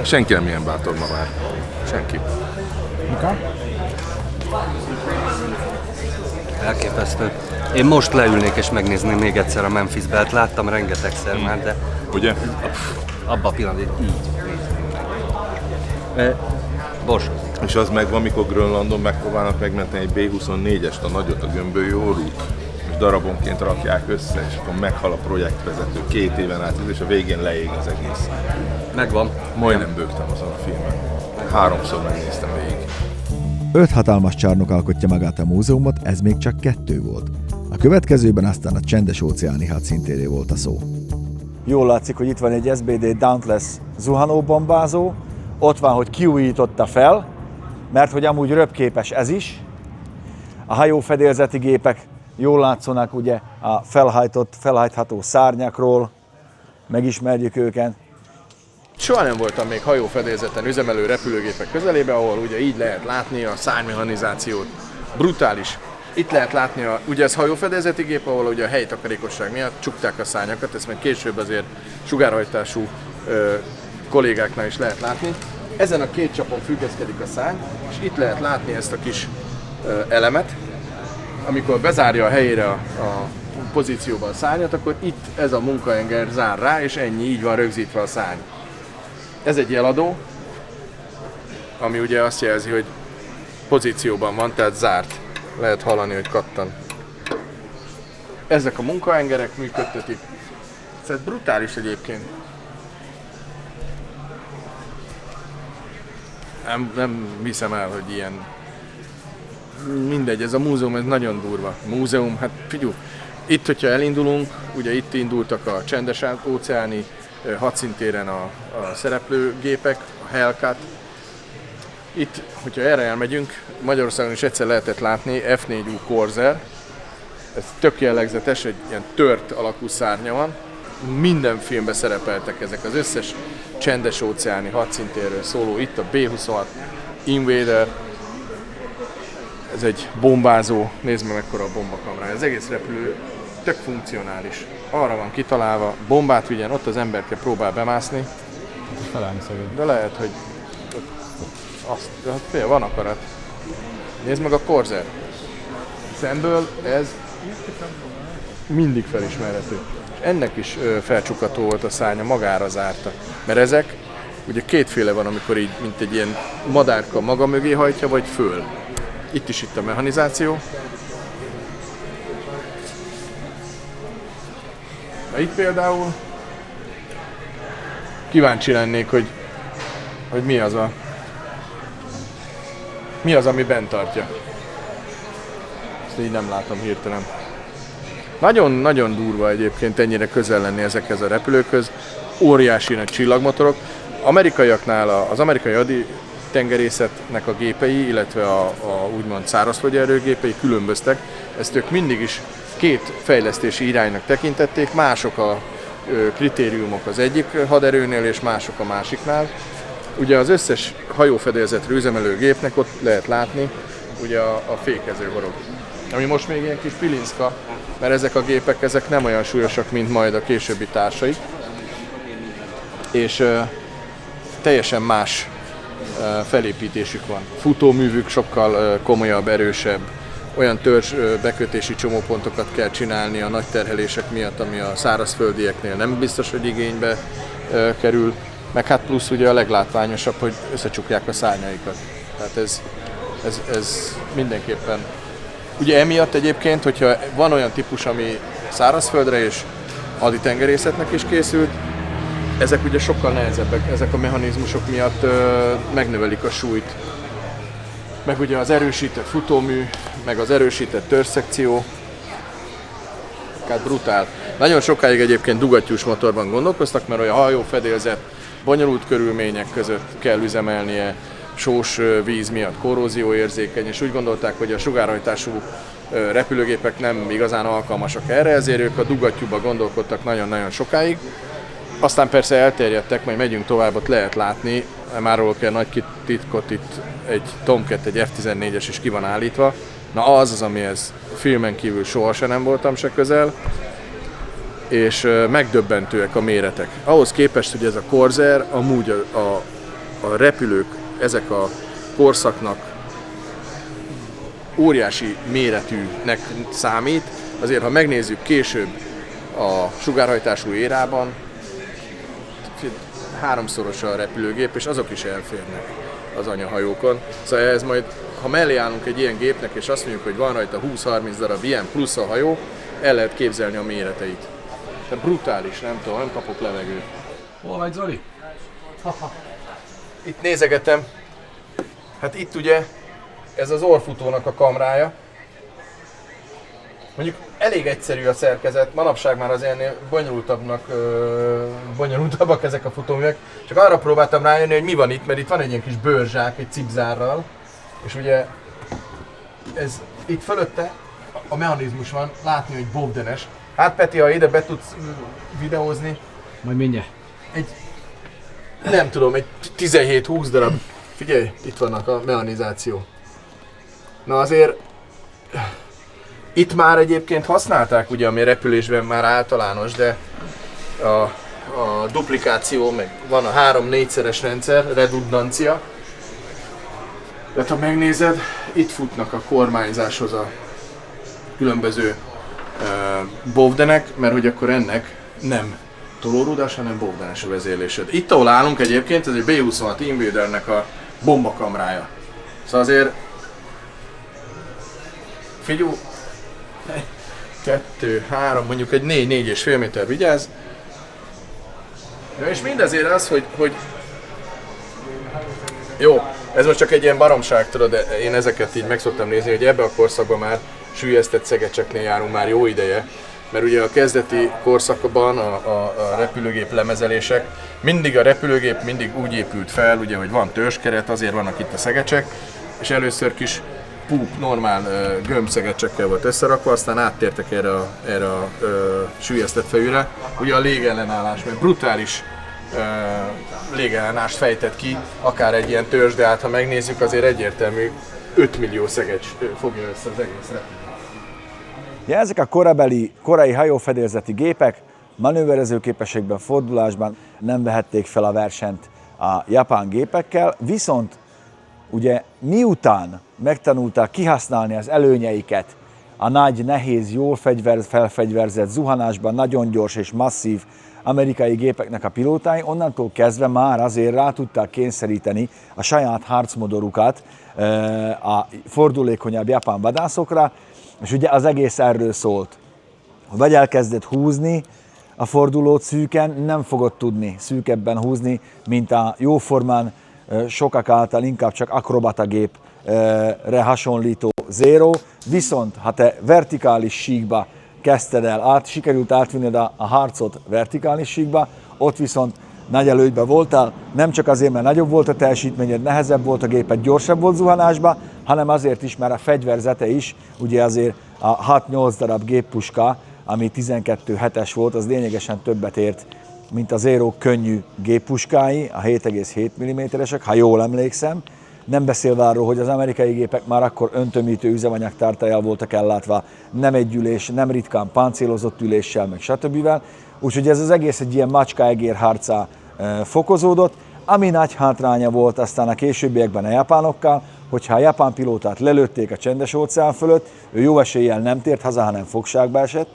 [SPEAKER 8] Senki nem ilyen bátor ma már. Senki.
[SPEAKER 6] Mika?
[SPEAKER 7] Elképesztő. Én most leülnék és megnézném még egyszer a Memphis Belt. Láttam rengetegszer már, de...
[SPEAKER 8] Ugye?
[SPEAKER 7] Abban a pillanatban így. Bors.
[SPEAKER 8] És az megvan, mikor Grönlandon megpróbálnak megmenteni egy B-24-est, a nagyot, a gömbölyórút, és darabonként rakják össze, és akkor meghal a projektvezető 2 éven át, és a végén leég az egész.
[SPEAKER 7] Megvan.
[SPEAKER 8] Majdnem bőgtem azon a filmen. 3-szor megnéztem végig.
[SPEAKER 2] 5 hatalmas csarnok alkotja magát a múzeumot, ez még csak 2 volt. A következőben aztán a csendes-óceáni hadszíntéről volt a szó. Jól látszik, hogy itt van egy SBD Dauntless zuhanóbombázó, ott van, hogy kiújította fel, mert hogy amúgy röpképes ez is. A hajófedélzeti gépek jól látszanak ugye a felhajtható szárnyakról, megismerjük őket.
[SPEAKER 11] Soha nem voltam még hajófedélzeten üzemelő repülőgépek közelébe, ahol ugye így lehet látni a szárnymechanizációt. Brutális. Itt lehet látni, ugye ez hajófedélzeti gép, ahol ugye a helytakarékosság miatt csukták a szárnyakat, ezt meg később azért sugárhajtású kollégáknál is lehet látni. Ezen a 2 csapon függeszkedik a szárny, és itt lehet látni ezt a kis elemet. Amikor bezárja a helyére a pozícióban a szárnyat, akkor itt ez a munkaenger zár rá, és ennyi, így van rögzítve a szárny. Ez egy jeladó, ami ugye azt jelzi, hogy pozícióban van, tehát zárt. Lehet hallani, hogy kattan. Ezek a munkaengerek működtetik. Ez brutális egyébként. Nem hiszem el, hogy ilyen... Mindegy, ez a múzeum, ez nagyon durva. Múzeum, hát figyelj, itt, hogyha elindulunk, ugye itt indultak a csendes-óceáni hadszintéren a szereplőgépek, a Hellcat. Itt, hogyha erre elmegyünk, Magyarországon is egyszer lehetett látni F4U Corsair. Ez tök jellegzetes, egy ilyen tört alakú szárnya van. Minden filmben szerepeltek ezek, az összes csendes-óceáni hadszintérről szóló. Itt a B-26 Invader. Ez egy bombázó, nézd meg mekkora a bombakamrája. Az egész repülő tök funkcionális. Arra van kitalálva, bombát vigyen, ott az emberke próbál bemászni. De lehet, hogy fél, van akarat. Nézd meg a Corsair. Szemből ez mindig felismerhető. És ennek is felcsukató volt a szárnya, magára zárta. Mert ezek, ugye 2 van, amikor így, mint egy ilyen madárka maga mögé hajtja, vagy föl. Itt is itt a mechanizáció. Na itt például kíváncsi lennék, hogy mi az, ami bent tartja. Ezt így nem látom hirtelen. Nagyon-nagyon durva egyébként ennyire közel lenni ezekhez a repülőkhöz. Óriási nagy csillagmotorok. Amerikaiaknál az amerikai haditengerészetnek a gépei, illetve a úgymond szárazföldi erőgépei különböztek. Ezt ők mindig is 2 fejlesztési iránynak tekintették, mások a kritériumok az egyik haderőnél és mások a másiknál. Ugye az összes hajófedélzetre üzemelő gépnek ott lehet látni ugye a fékező horog. Ami most még ilyen kis pilinszka, mert ezek a gépek ezek nem olyan súlyosak, mint majd a későbbi társaik. És teljesen más felépítésük van. Futóművük sokkal komolyabb, erősebb, olyan törzs bekötési csomópontokat kell csinálni a nagy terhelések miatt, ami a szárazföldieknél nem biztos, hogy igénybe kerül, meg hát plusz ugye a leglátványosabb, hogy összecsukják a szárnyaikat. Tehát ez mindenképpen. Ugye emiatt egyébként, hogyha van olyan típus, ami szárazföldre és haditengerészetnek is készült, ezek ugye sokkal nehezebbek, ezek a mechanizmusok miatt megnövelik a súlyt. Meg ugye az erősített futómű, meg az erősített törzsszekció, hát brutál. Nagyon sokáig egyébként dugattyús motorban gondolkoztak, mert olyan hajófedélzet, bonyolult körülmények között kell üzemelnie, sós víz miatt korrózióérzékeny, és úgy gondolták, hogy a sugárhajtású repülőgépek nem igazán alkalmasak erre, ezért ők a dugattyúba gondolkodtak nagyon-nagyon sokáig. Aztán persze elterjedtek, majd megyünk tovább, ott lehet látni, már kell nagy titkot, itt egy Tomcat, egy F-14-es is ki van állítva. Na az, amihez filmen kívül sohasem nem voltam se közel, és megdöbbentőek a méretek. Ahhoz képest, hogy ez a Corsair, amúgy a repülők, ezek a korszaknak óriási méretűnek számít, azért ha megnézzük később a sugárhajtású érában, háromszoros a repülőgép, és azok is elférnek az anyahajókon. Szóval ez majd, ha mellé állunk egy ilyen gépnek, és azt mondjuk, hogy van rajta 20-30 darab ilyen plusz a hajó, el lehet képzelni a méreteit. Tehát brutális, nem tudom, nem kapok levegőt.
[SPEAKER 12] Hol vagy, Zoli?
[SPEAKER 11] Itt nézegetem. Hát itt ugye ez az orrfutónak a kamrája. Mondjuk elég egyszerű a szerkezet, manapság már az ennél bonyolultabbak ezek a futóművek. Csak arra próbáltam rájönni, hogy mi van itt, mert itt van egy ilyen kis bőrzsák, egy cipzárral. És ugye ez itt fölötte a mechanizmus van, látni, hogy bobdenes. Hát Peti, ha ide be tudsz videózni.
[SPEAKER 6] Majd mindjárt.
[SPEAKER 11] Nem tudom, egy 17-20 darab. Figyelj, itt vannak a mechanizáció. Na azért, itt már egyébként használták, ugye, ami repülésben már általános, de a duplikáció, meg van a 3-4-szeres rendszer, redundancia. Tehát ha megnézed, itt futnak a kormányzáshoz a különböző bovdenek, mert hogy akkor ennek nem tolórudas, hanem bovdenes a vezérlésed. Itt, ahol állunk egyébként, ez egy B-26 Invadernek a bombakamrája. Szóval azért figyelj, 2, 3, mondjuk egy 4-4,5 méter vigyáz. Ja, és mindezért az, hogy jó, ez most csak egy ilyen baromság, tudod, de én ezeket így meg szoktam nézni, hogy ebbe a korszakban már süllyesztett szegecseknél járunk már jó ideje, mert ugye a kezdeti korszakban a repülőgép lemezelések, a repülőgép mindig úgy épült fel, ugye, hogy van törzskeret, azért vannak itt a szegecsek, és először kis normál gömbszegecsekkel volt összerakva, aztán áttértek erre a süllyesztett fejűre. Ugye a légellenállás, mert brutális légellenállást fejtett ki, akár egy ilyen törzs, de hát ha megnézzük, azért egyértelmű 5 millió szegecs fogja össze az egész repülőt.
[SPEAKER 2] Ja, ezek a korai hajófedélzeti gépek manőverező képességben, fordulásban nem vehették fel a versenyt a japán gépekkel, viszont ugye miután megtanulták kihasználni az előnyeiket a nagy, nehéz, jól felfegyverzett zuhanásban, nagyon gyors és masszív amerikai gépeknek a pilótái, onnantól kezdve már azért rá tudták kényszeríteni a saját harcmodorukat a fordulékonyabb japán vadászokra, és ugye az egész erről szólt. Vagy elkezdett húzni a fordulót szűken, nem fogod tudni szűkebben húzni, mint a jóformán sokak által inkább csak akrobata gépre hasonlító Zero, viszont ha te vertikális síkba kezdted el, sikerült átvinned a harcot vertikális síkba, ott viszont nagy előnyben voltál, nem csak azért, mert nagyobb volt a teljesítményed, nehezebb volt a géped, gyorsabb volt zuhanásba, hanem azért is, mert a fegyverzete is, ugye azért a 6-8 darab géppuska, ami 12-7-es volt, az lényegesen többet ért mint az Aero könnyű géppuskái, a 7,7 mm-esek, ha jól emlékszem. Nem beszélve arról, hogy az amerikai gépek már akkor öntömítő üzemanyagtártályjal voltak ellátva, nem egy ülés, nem ritkán páncélozott üléssel, meg stb. Úgyhogy ez az egész egy ilyen macska-egér harcá fokozódott, ami nagy hátránya volt aztán a későbbiekben a japánokkal, hogyha a japán pilótát lelőtték a Csendes-óceán fölött, ő jó eséllyel nem tért haza, hanem fogságba esett,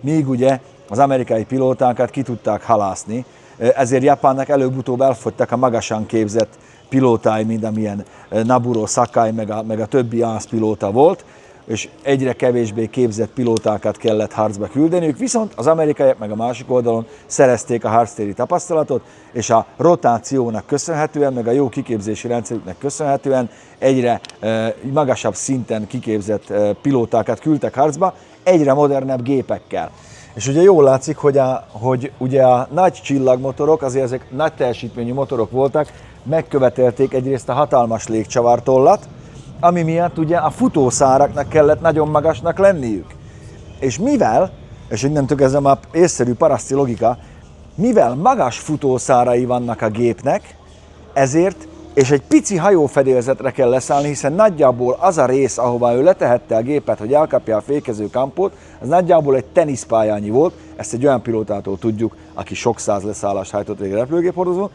[SPEAKER 2] míg ugye az amerikai pilótákat ki tudták halászni, ezért Japánnak előbb-utóbb elfogytak a magasan képzett pilótái, mint amilyen Naburo Sakai, meg a többi AS pilóta volt, és egyre kevésbé képzett pilótákat kellett harcba küldeniük, viszont az amerikaiak meg a másik oldalon szerezték a harctéri tapasztalatot, és a rotációnak köszönhetően, meg a jó kiképzési rendszerüknek köszönhetően egyre magasabb szinten kiképzett pilótákat küldtek harcba, egyre modernebb gépekkel. És ugye jól látszik, hogy ugye a nagy csillagmotorok, azért ezek nagy teljesítményű motorok voltak, megkövetelték egyrészt a hatalmas légcsavartollat, ami miatt ugye a futószáraknak kellett nagyon magasnak lenniük. És mivel, és innentől ez a észszerű paraszti logika, mivel magas futószárai vannak a gépnek, ezért, és egy pici hajófedélzetre kell leszállni, hiszen nagyjából az a rész, ahová ő letehette a gépet, hogy elkapja a fékező kampót, az nagyjából egy teniszpályányi volt, ezt egy olyan pilótától tudjuk, aki sok száz leszállást hajtott végre repülőgéphordozón,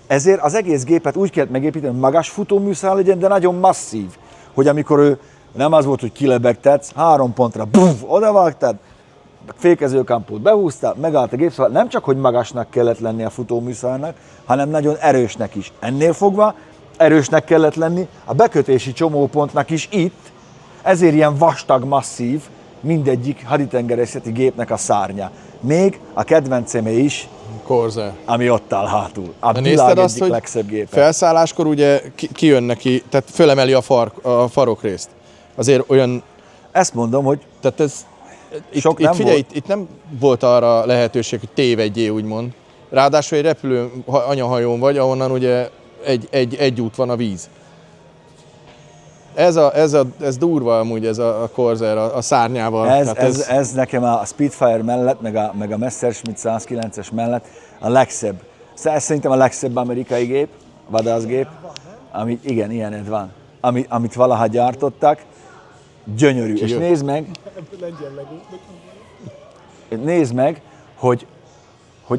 [SPEAKER 2] ezért az egész gépet úgy kellett megépíteni, hogy magas futóműszál legyen, de nagyon masszív, hogy amikor ő nem az volt, hogy kilebegtetsz, 3 pontra odavágtad, fékezőkampót behúztál, megállt a gép, szóval nem csak, hogy magasnak kellett lenni a futóműszálnak, hanem nagyon erősnek is. Ennél fogva erősnek kellett lenni a bekötési csomópontnak is itt, ezért ilyen vastag, masszív mindegyik haditengerészeti gépnek a szárnya. Még a kedvencemé is,
[SPEAKER 11] Corsair,
[SPEAKER 2] ami ott áll hátul. A
[SPEAKER 11] de
[SPEAKER 2] világ
[SPEAKER 11] nézted azt,
[SPEAKER 2] egyik
[SPEAKER 11] hogy
[SPEAKER 2] legszebb gépe.
[SPEAKER 11] felszálláskor ugye kijön neki, tehát fölemeli a farokrészt. Azért olyan...
[SPEAKER 2] Ezt mondom, hogy...
[SPEAKER 11] Tehát ez...
[SPEAKER 2] Sok
[SPEAKER 11] itt
[SPEAKER 2] nem
[SPEAKER 11] figyelj,
[SPEAKER 2] volt.
[SPEAKER 11] itt nem volt arra lehetőség, hogy tévedjél, úgymond. Ráadásul egy repülő anyahajón vagy, ahonnan ugye egy út van, a víz. Ez durva amúgy, ez a Corsair a szárnyával.
[SPEAKER 2] Ez nekem a Spitfire mellett, meg a Messerschmitt 109-es mellett a legszebb. Ez szerintem a legszebb amerikai gép, vadászgép, ami igen, ilyen van. Amit valaha gyártottak, gyönyörű. És nézd meg, hogy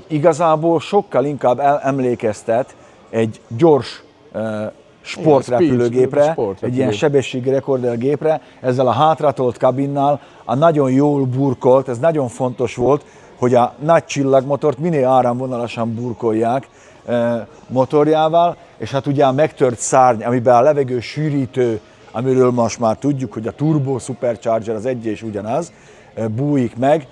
[SPEAKER 2] igazából sokkal inkább emlékeztet egy gyors sportrepülőgépre, egy ilyen sebességi rekordergépre, ezzel a hátratolt kabinnal, a nagyon jól burkolt, ez nagyon fontos volt, hogy a nagy csillagmotort minél áramvonalasan burkolják motorjával, és hát ugye a megtört szárny, amiben a levegő sűrítő, amiről most már tudjuk, hogy a Turbo Supercharger az egy és ugyanaz, bújik meg,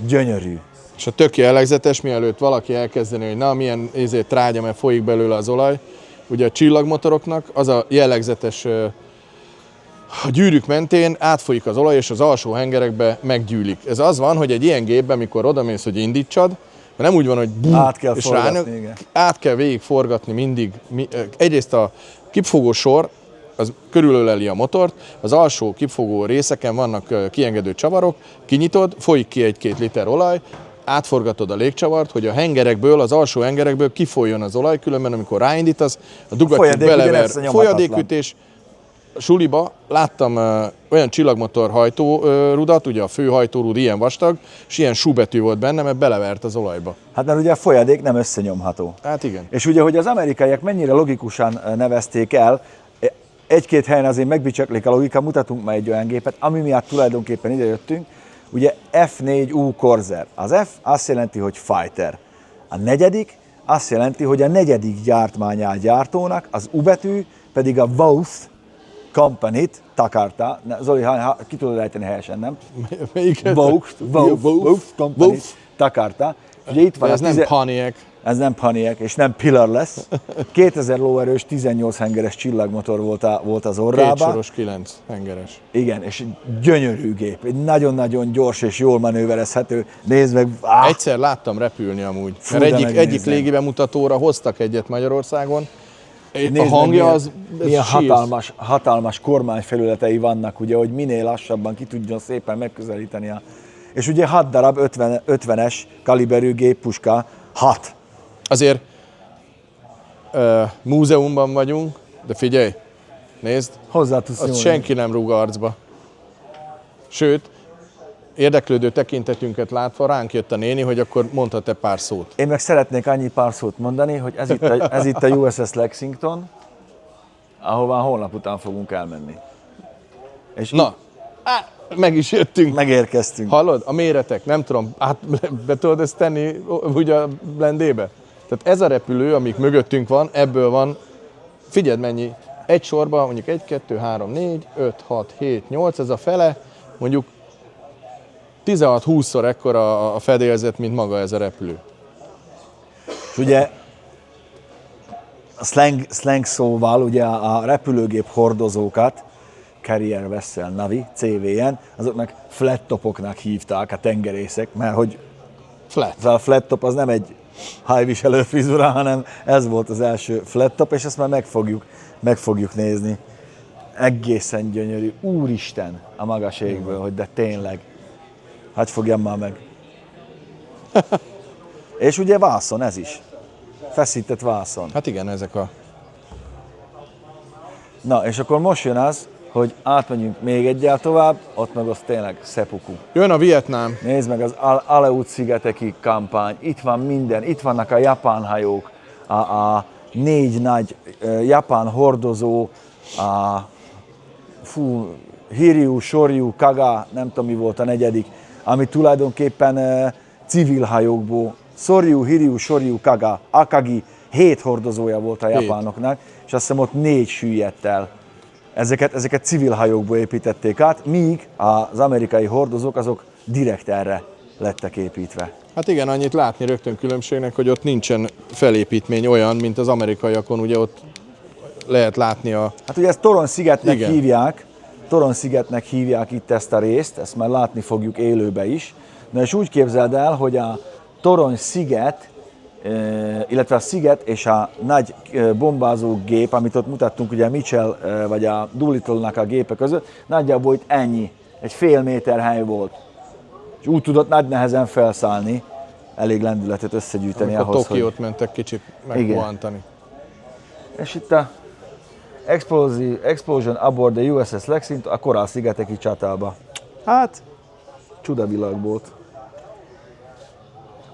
[SPEAKER 2] gyönyörű.
[SPEAKER 11] És a tök jellegzetes, mielőtt valaki elkezdeni, hogy na, milyen trágya, mert folyik belőle az olaj, ugye a csillagmotoroknak az a jellegzetes, a gyűrűk mentén átfolyik az olaj, és az alsó hengerekbe meggyűlik. Ez az van, hogy egy ilyen gépben, amikor odamész, hogy indítsad, nem úgy van, hogy és át kell végig forgatni mindig. Egyrészt a kipfogó sor, az körülöleli a motort, az alsó kipfogó részeken vannak kiengedő csavarok, kinyitod, folyik ki 1-2 liter olaj, átforgatod a légcsavart, hogy a hengerekből, az alsó hengerekből kifolyjon az olaj, különben amikor ráindítasz, a dugattyú belever folyadékütés. Suliba láttam olyan csillagmotor hajtórudat, ugye a főhajtórúd ilyen vastag, és ilyen súbetű volt benne, mert belevert az olajba.
[SPEAKER 2] Hát mert ugye a folyadék nem összenyomható.
[SPEAKER 11] Hát igen.
[SPEAKER 2] És ugye, hogy az amerikaiak mennyire logikusan nevezték el, egy-két helyen azért megbicsaklik a logika, mutatunk már egy olyan gépet, ami miatt tulajdonképpen ide jöttünk, ugye F4U Corsair. Az F azt jelenti, hogy fighter. A negyedik azt jelenti, hogy a negyedik gyártmányát gyártónak, az U betű pedig a Vouth Company-t takarta. Zoli, ki tudod ejteni helyesen, nem? Vouth Company-t takarta. Ugye itt van
[SPEAKER 11] ez nem Pontiac.
[SPEAKER 2] Ez nem Pontiac, és nem Pillarless. 2000 lóerős, 18 hengeres csillagmotor volt az orrában.
[SPEAKER 11] 2 soros 9 hengeres.
[SPEAKER 2] Igen, és gyönyörű gép. Egy nagyon-nagyon gyors és jól manőverezhető. Nézd meg!
[SPEAKER 11] Egyszer láttam repülni amúgy. Mert egyik légibemutatóra hoztak egyet Magyarországon. A hangja az
[SPEAKER 2] milyen hatalmas kormányfelületei vannak, ugye, hogy minél lassabban ki tudjon szépen megközelíteni És ugye 6 darab 50-es kaliberű géppuska, 6.
[SPEAKER 11] Azért múzeumban vagyunk, de figyelj, nézd,
[SPEAKER 2] hozzá tudsz
[SPEAKER 11] azt senki nem rúg arcba. Sőt, érdeklődő tekintetünket látva ránk jött a néni, hogy akkor mondhat-e pár szót.
[SPEAKER 2] Én meg szeretnék annyi pár szót mondani, hogy ez itt a USS Lexington, ahová holnap után fogunk elmenni. És
[SPEAKER 11] na, meg is jöttünk.
[SPEAKER 2] Megérkeztünk.
[SPEAKER 11] Hallod? A méretek, nem tudom, be tudod ezt tenni úgy a blendébe? Tehát ez a repülő, amik mögöttünk van, ebből van, figyeld mennyi, egy sorban mondjuk 1, 2, 3, 4, 5, 6, 7, 8, ez a fele, mondjuk 16-20-szor ekkora a fedélzet, mint maga ez a repülő.
[SPEAKER 2] És ugye a slang szóval ugye a repülőgép hordozókat, Carrier Vessel Navy, CVN, azoknak flat topoknak hívták a tengerészek, mert hogy a flat top az nem egy hajviselő frizura, hanem ez volt az első flat top, és ezt már meg fogjuk nézni. Egészen gyönyörű, úristen a magas égből, hogy de tényleg, hadd fogjam már meg. És ugye vászon ez is, feszített vászon.
[SPEAKER 11] Hát igen, ezek a...
[SPEAKER 2] Na, és akkor most jön az, hogy átmegyünk még egyel tovább, ott meg az tényleg szepuku.
[SPEAKER 11] Jön a Vietnám.
[SPEAKER 2] Nézd meg az Aleut-szigeteki kampány, itt van minden, itt vannak a japán hajók, a 4 nagy japán hordozó, a Hiryu, Shoryu, Kaga, nem tudom mi volt a negyedik, ami tulajdonképpen civil hajókból, Soryu, Hiryu, Shoryu, Kaga, Akagi, 7 hordozója volt a japánoknak, és azt hiszem ott 4 süllyedt el. Ezeket civil hajókból építették át, míg az amerikai hordozók azok direkt erre lettek építve.
[SPEAKER 11] Hát igen, annyit látni rögtön különbségnek, hogy ott nincsen felépítmény olyan, mint az amerikaiakon, ugye ott lehet látni a...
[SPEAKER 2] Hát ugye ezt Torony-szigetnek hívják, Torony-szigetnek hívják itt ezt a részt, ezt már látni fogjuk élőbe is. Na és úgy képzeld el, hogy a Torony-sziget, illetve a sziget és a nagy bombázó gép, amit ott mutattunk ugye a Mitchell vagy a Doolittle-nak a gépe között, nagyjából itt ennyi, egy fél méter hely volt. És úgy tudott nagy nehezen felszállni, elég lendületet összegyűjteni
[SPEAKER 11] amikor
[SPEAKER 2] ahhoz,
[SPEAKER 11] Tokiót mentek kicsit megbohantani.
[SPEAKER 2] És itt a Explosion aboard the USS Lexington a Korál-szigeteki csatába. Hát, csudavilág volt.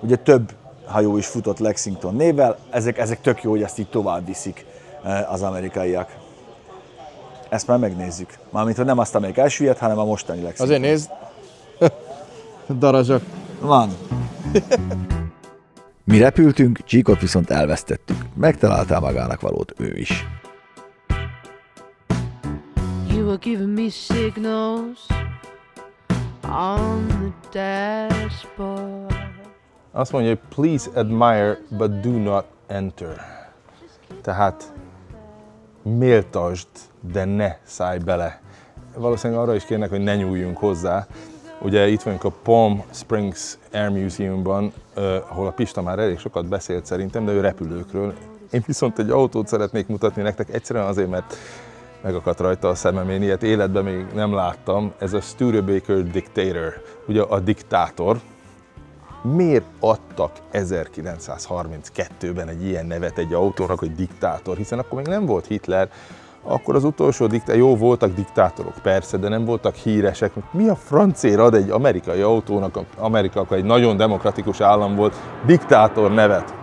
[SPEAKER 2] Ugye több hajó is futott Lexington névvel, ezek tök jó, hogy ezt így tovább viszik az amerikaiak. Ezt már megnézzük. Mármint, hogy nem azt, amelyik elsüllyedt, hanem a mostani Lexington.
[SPEAKER 11] Azért nézd, darazsak.
[SPEAKER 2] Van. Mi repültünk, Csíkot viszont elvesztettük. Megtaláltál magának valót ő is.
[SPEAKER 17] You were giving me signals on the dashboard.
[SPEAKER 10] Azt mondja, hogy please admire, but do not enter. Tehát méltasd, de ne szállj bele. Valószínűleg arra is kérnek, hogy ne nyúljunk hozzá. Ugye itt vagyunk a Palm Springs Air Museumban, ahol a Pista már elég sokat beszélt szerintem, de ő repülőkről. Én viszont egy autót szeretnék mutatni nektek, egyszerűen azért, mert megakadt rajta a szemem, én ilyet életben még nem láttam. Ez a Studebaker Dictator, ugye a diktátor. Miért adtak 1932-ben egy ilyen nevet egy autónak, hogy diktátor? Hiszen akkor még nem volt Hitler, akkor az utolsó jó, voltak diktátorok, persze, de nem voltak híresek. Mi a francér ad egy amerikai autónak, Amerika akkor egy nagyon demokratikus állam volt, diktátor nevet?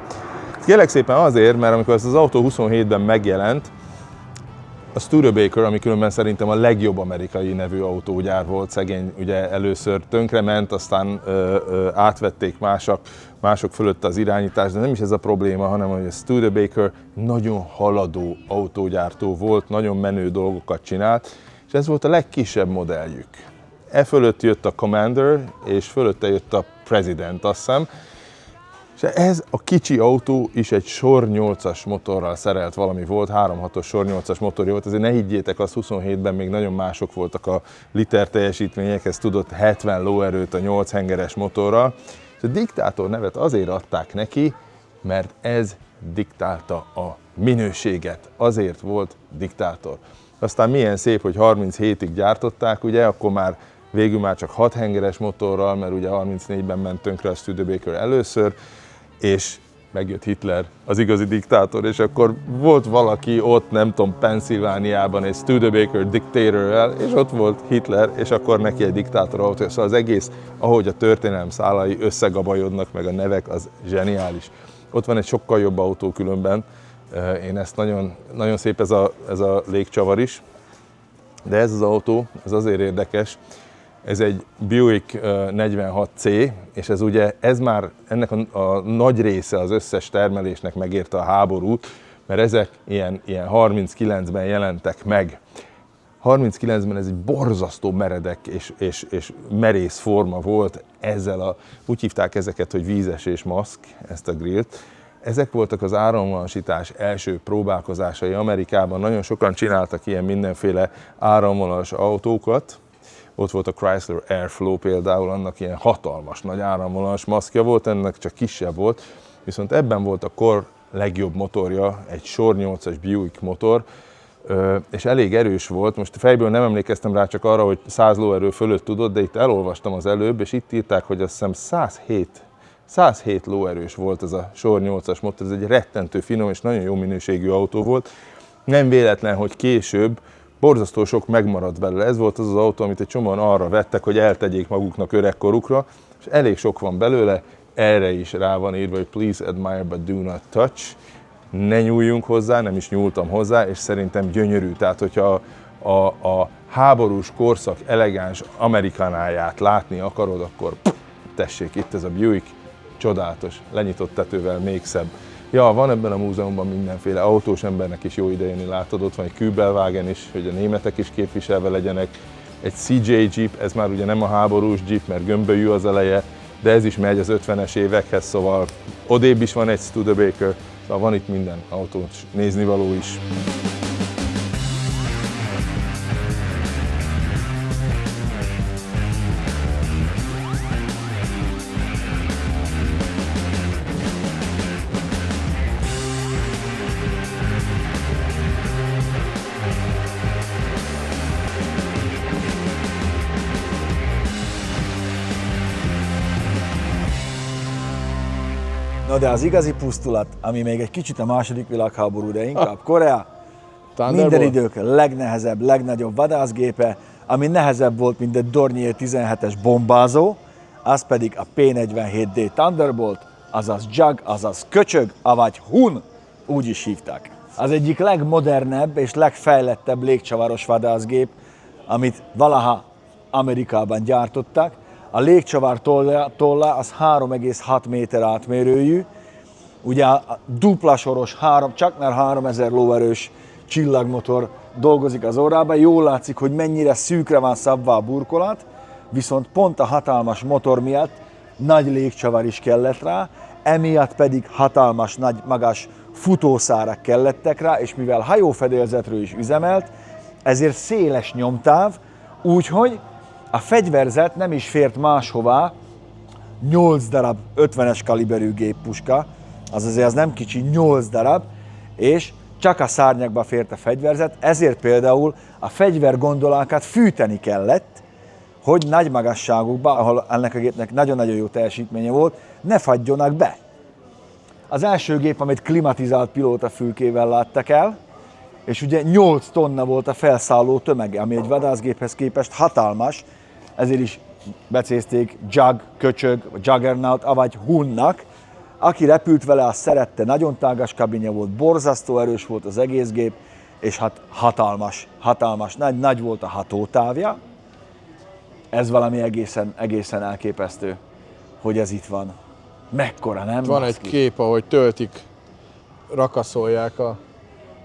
[SPEAKER 10] Kérlek szépen azért, mert amikor ez az autó 27-ben megjelent, a Studebaker, ami különben szerintem a legjobb amerikai nevű autógyár volt, szegény ugye először tönkrement, aztán átvették mások fölött az irányítást, de nem is ez a probléma, hanem hogy a Studebaker nagyon haladó autógyártó volt, nagyon menő dolgokat csinált, és ez volt a legkisebb modelljük. E fölött jött a Commander, és fölötte jött a President, azt hiszem. És ez a kicsi autó is egy sor 8-as motorral szerelt valami volt, 3.6-os sor 8-as motorja volt, ezért ne higgyétek, az 27-ben még nagyon mások voltak a liter teljesítmények, ez tudott 70 lóerőt a 8 hengeres motorral. És a diktátor nevet azért adták neki, mert ez diktálta a minőséget, azért volt diktátor. Aztán milyen szép, hogy 37-ig gyártották, ugye, akkor már
[SPEAKER 11] végül már csak 6 hengeres motorral, mert ugye 34-ben ment tönkre a Studebaker először, és megjött Hitler, az igazi diktátor, és akkor volt valaki ott, nem tudom, Pennsylvániában egy Studebaker dictatorrel, és ott volt Hitler, és akkor neki egy diktátor autó. Szóval az egész, ahogy a történelem szálai összegabajodnak, meg a nevek, az zseniális. Ott van egy sokkal jobb autó különben, én ezt nagyon szép ez a légcsavar is, de ez az autó, ez azért érdekes, ez egy Buick 46C, és ez ugye, ennek a nagy része az összes termelésnek megérte a háborút, mert ezek ilyen 39-ben jelentek meg. 39-ben ez egy borzasztó meredek és merész forma volt, úgy hívták ezeket, hogy vízesés maszk, ezt a grillt. Ezek voltak az áramvonalasítás első próbálkozásai Amerikában. Nagyon sokan csináltak ilyen mindenféle áramvonalas autókat. Ott volt a Chrysler Airflow például, annak ilyen hatalmas nagy áramvonalas maszkja volt, ennek csak kisebb volt. Viszont ebben volt a kor legjobb motorja, egy sor 8-as Buick motor, és elég erős volt. Most fejből nem emlékeztem rá, csak arra, hogy 100 lóerő fölött tudott, de itt elolvastam az előbb, és itt írták, hogy azt hiszem 107 lóerős volt ez a sor 8-as motor, ez egy rettentő finom és nagyon jó minőségű autó volt. Nem véletlen, hogy később borzasztó sok megmaradt belőle. Ez volt az az autó, amit egy csomóan arra vettek, hogy eltegyék maguknak öregkorukra, és elég sok van belőle, erre is rá van írva, hogy please admire but do not touch. Ne nyúljunk hozzá, nem is nyúltam hozzá, és szerintem gyönyörű. Tehát, hogyha a háborús korszak elegáns amerikanáját látni akarod, akkor tessék, itt ez a Buick, csodálatos, lenyitott tetővel még szebb. Ja, van ebben a múzeumban mindenféle, autós embernek is jó idejönni, látod, ott van egy Kübelwagen is, hogy a németek is képviselve legyenek, egy CJ Jeep, ez már ugye nem a háborús Jeep, mert gömbölyű az eleje, de ez is megy az 50-es évekhez, szóval odébb is van egy Studebaker, szóval van itt minden autós néznivaló is.
[SPEAKER 2] Na de az igazi pusztulat, ami még egy kicsit a második világháború, de inkább Korea, minden idők legnehezebb, legnagyobb vadászgépe, ami nehezebb volt, mint egy Dornier 17-es bombázó, az pedig a P-47D Thunderbolt, azaz JAG, azaz köcsög, avagy Hun, úgy is hívták. Az egyik legmodernebb és legfejlettebb légcsavaros vadászgép, amit valaha Amerikában gyártottak. A légcsavar tolla az 3,6 méter átmérőjű, ugye a dupla soros, csaknál 3000 lóerős csillagmotor dolgozik az orrában. Jól látszik, hogy mennyire szűkre van szabva a burkolat, viszont pont a hatalmas motor miatt nagy légcsavar is kellett rá, emiatt pedig hatalmas, nagy, magas futószárak kellettek rá, és mivel hajófedélzetről is üzemelt, ezért széles nyomtáv, úgyhogy a fegyverzet nem is fért máshová, 8 darab 50-es kaliberű géppuska, az nem kicsi, 8 darab, és csak a szárnyakba fért a fegyverzet, ezért például a fegyvergondolákat fűteni kellett, hogy nagy magasságokban, ahol ennek a gépnek nagyon-nagyon jó teljesítménye volt, ne fagyjonak be. Az első gép, amit klimatizált pilótafülkével láttak el, és ugye 8 tonna volt a felszálló tömege, ami egy vadászgéphez képest hatalmas, ezért is becézték JAG, köcsög, Juggernaut, avagy Hunnak. Aki repült vele, azt szerette, nagyon tágas kabinja volt, borzasztó erős volt az egész gép, és hát hatalmas, nagy volt a hatótávja. Ez valami egészen elképesztő, hogy ez itt van. Mekkora, nem?
[SPEAKER 11] Van egy kép, ahogy töltik, rakaszolják a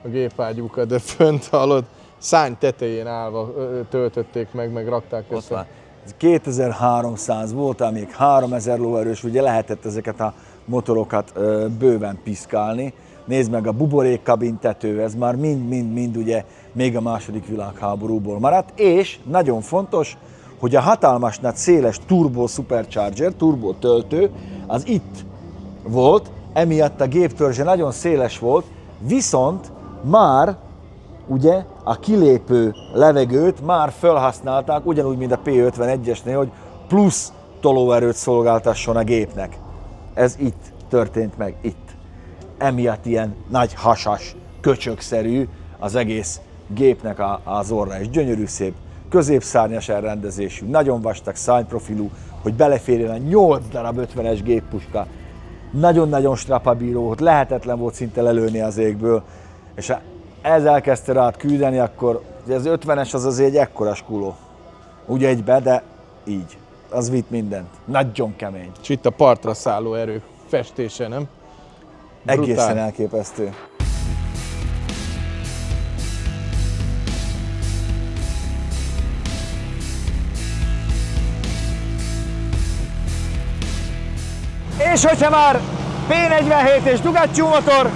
[SPEAKER 11] gépágyúkat, de fönt hallod, szárny tetején állva töltötték meg rakták össze.
[SPEAKER 2] 2300 volt, még 3000 lóerős, ugye lehetett ezeket a motorokat bőven piszkálni. Nézd meg, a buborékkabintető, ez már mind ugye még a második világháborúból maradt, és nagyon fontos, hogy a hatalmas nagy széles turbo supercharger, turbo töltő, az itt volt, emiatt a géptörzse nagyon széles volt, viszont már ugye a kilépő levegőt már felhasználták, ugyanúgy, mint a P51-esnél, hogy plusz tolóerőt szolgáltasson a gépnek. Ez itt történt meg, itt. Emiatt ilyen nagy hasas, köcsökszerű az egész gépnek az orra, és gyönyörű szép, középszárnyas elrendezésű, nagyon vastag szárnyprofilú, hogy beleférjen a 8 darab 50-es géppuska. Nagyon-nagyon strapabíró, hogy lehetetlen volt szinte lelőni az égből, és ha ez elkezdte rád küldeni, akkor az 50-es az azért egy ekkora skuló. Ugye egybe, de így. Az vitt mindent. Nagyon kemény.
[SPEAKER 11] És itt a partra szálló erő festése, nem? Brutál.
[SPEAKER 2] Egészen elképesztő. És hogyha már P47 és dugattyú motor,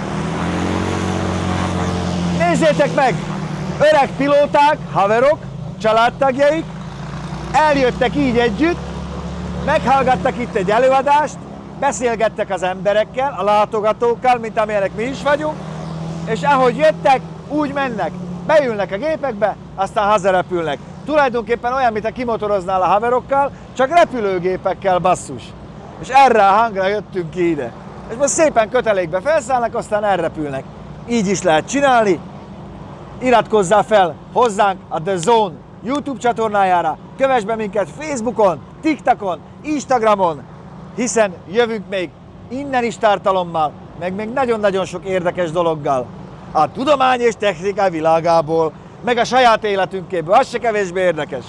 [SPEAKER 2] nézzétek meg! Öreg pilóták, haverok, családtagjaik eljöttek így együtt, meghallgattak itt egy előadást, beszélgettek az emberekkel, a látogatókkal, mint amilyenek mi is vagyunk, és ahogy jöttek, úgy mennek. Beülnek a gépekbe, aztán hazarepülnek. Tulajdonképpen olyan, mint a kimotoroznál a haverokkal, csak repülőgépekkel, basszus. És erre a hangra jöttünk ki ide. És most szépen kötelékbe felszállnak, aztán elrepülnek. Így is lehet csinálni. Iratkozzál fel hozzánk a The Zone YouTube csatornájára, kövess be minket Facebookon, TikTokon, Instagramon, hiszen jövünk még innen is tartalommal, meg még nagyon-nagyon sok érdekes dologgal. A tudomány és technika világából, meg a saját életünkéből, az se kevésbé érdekes.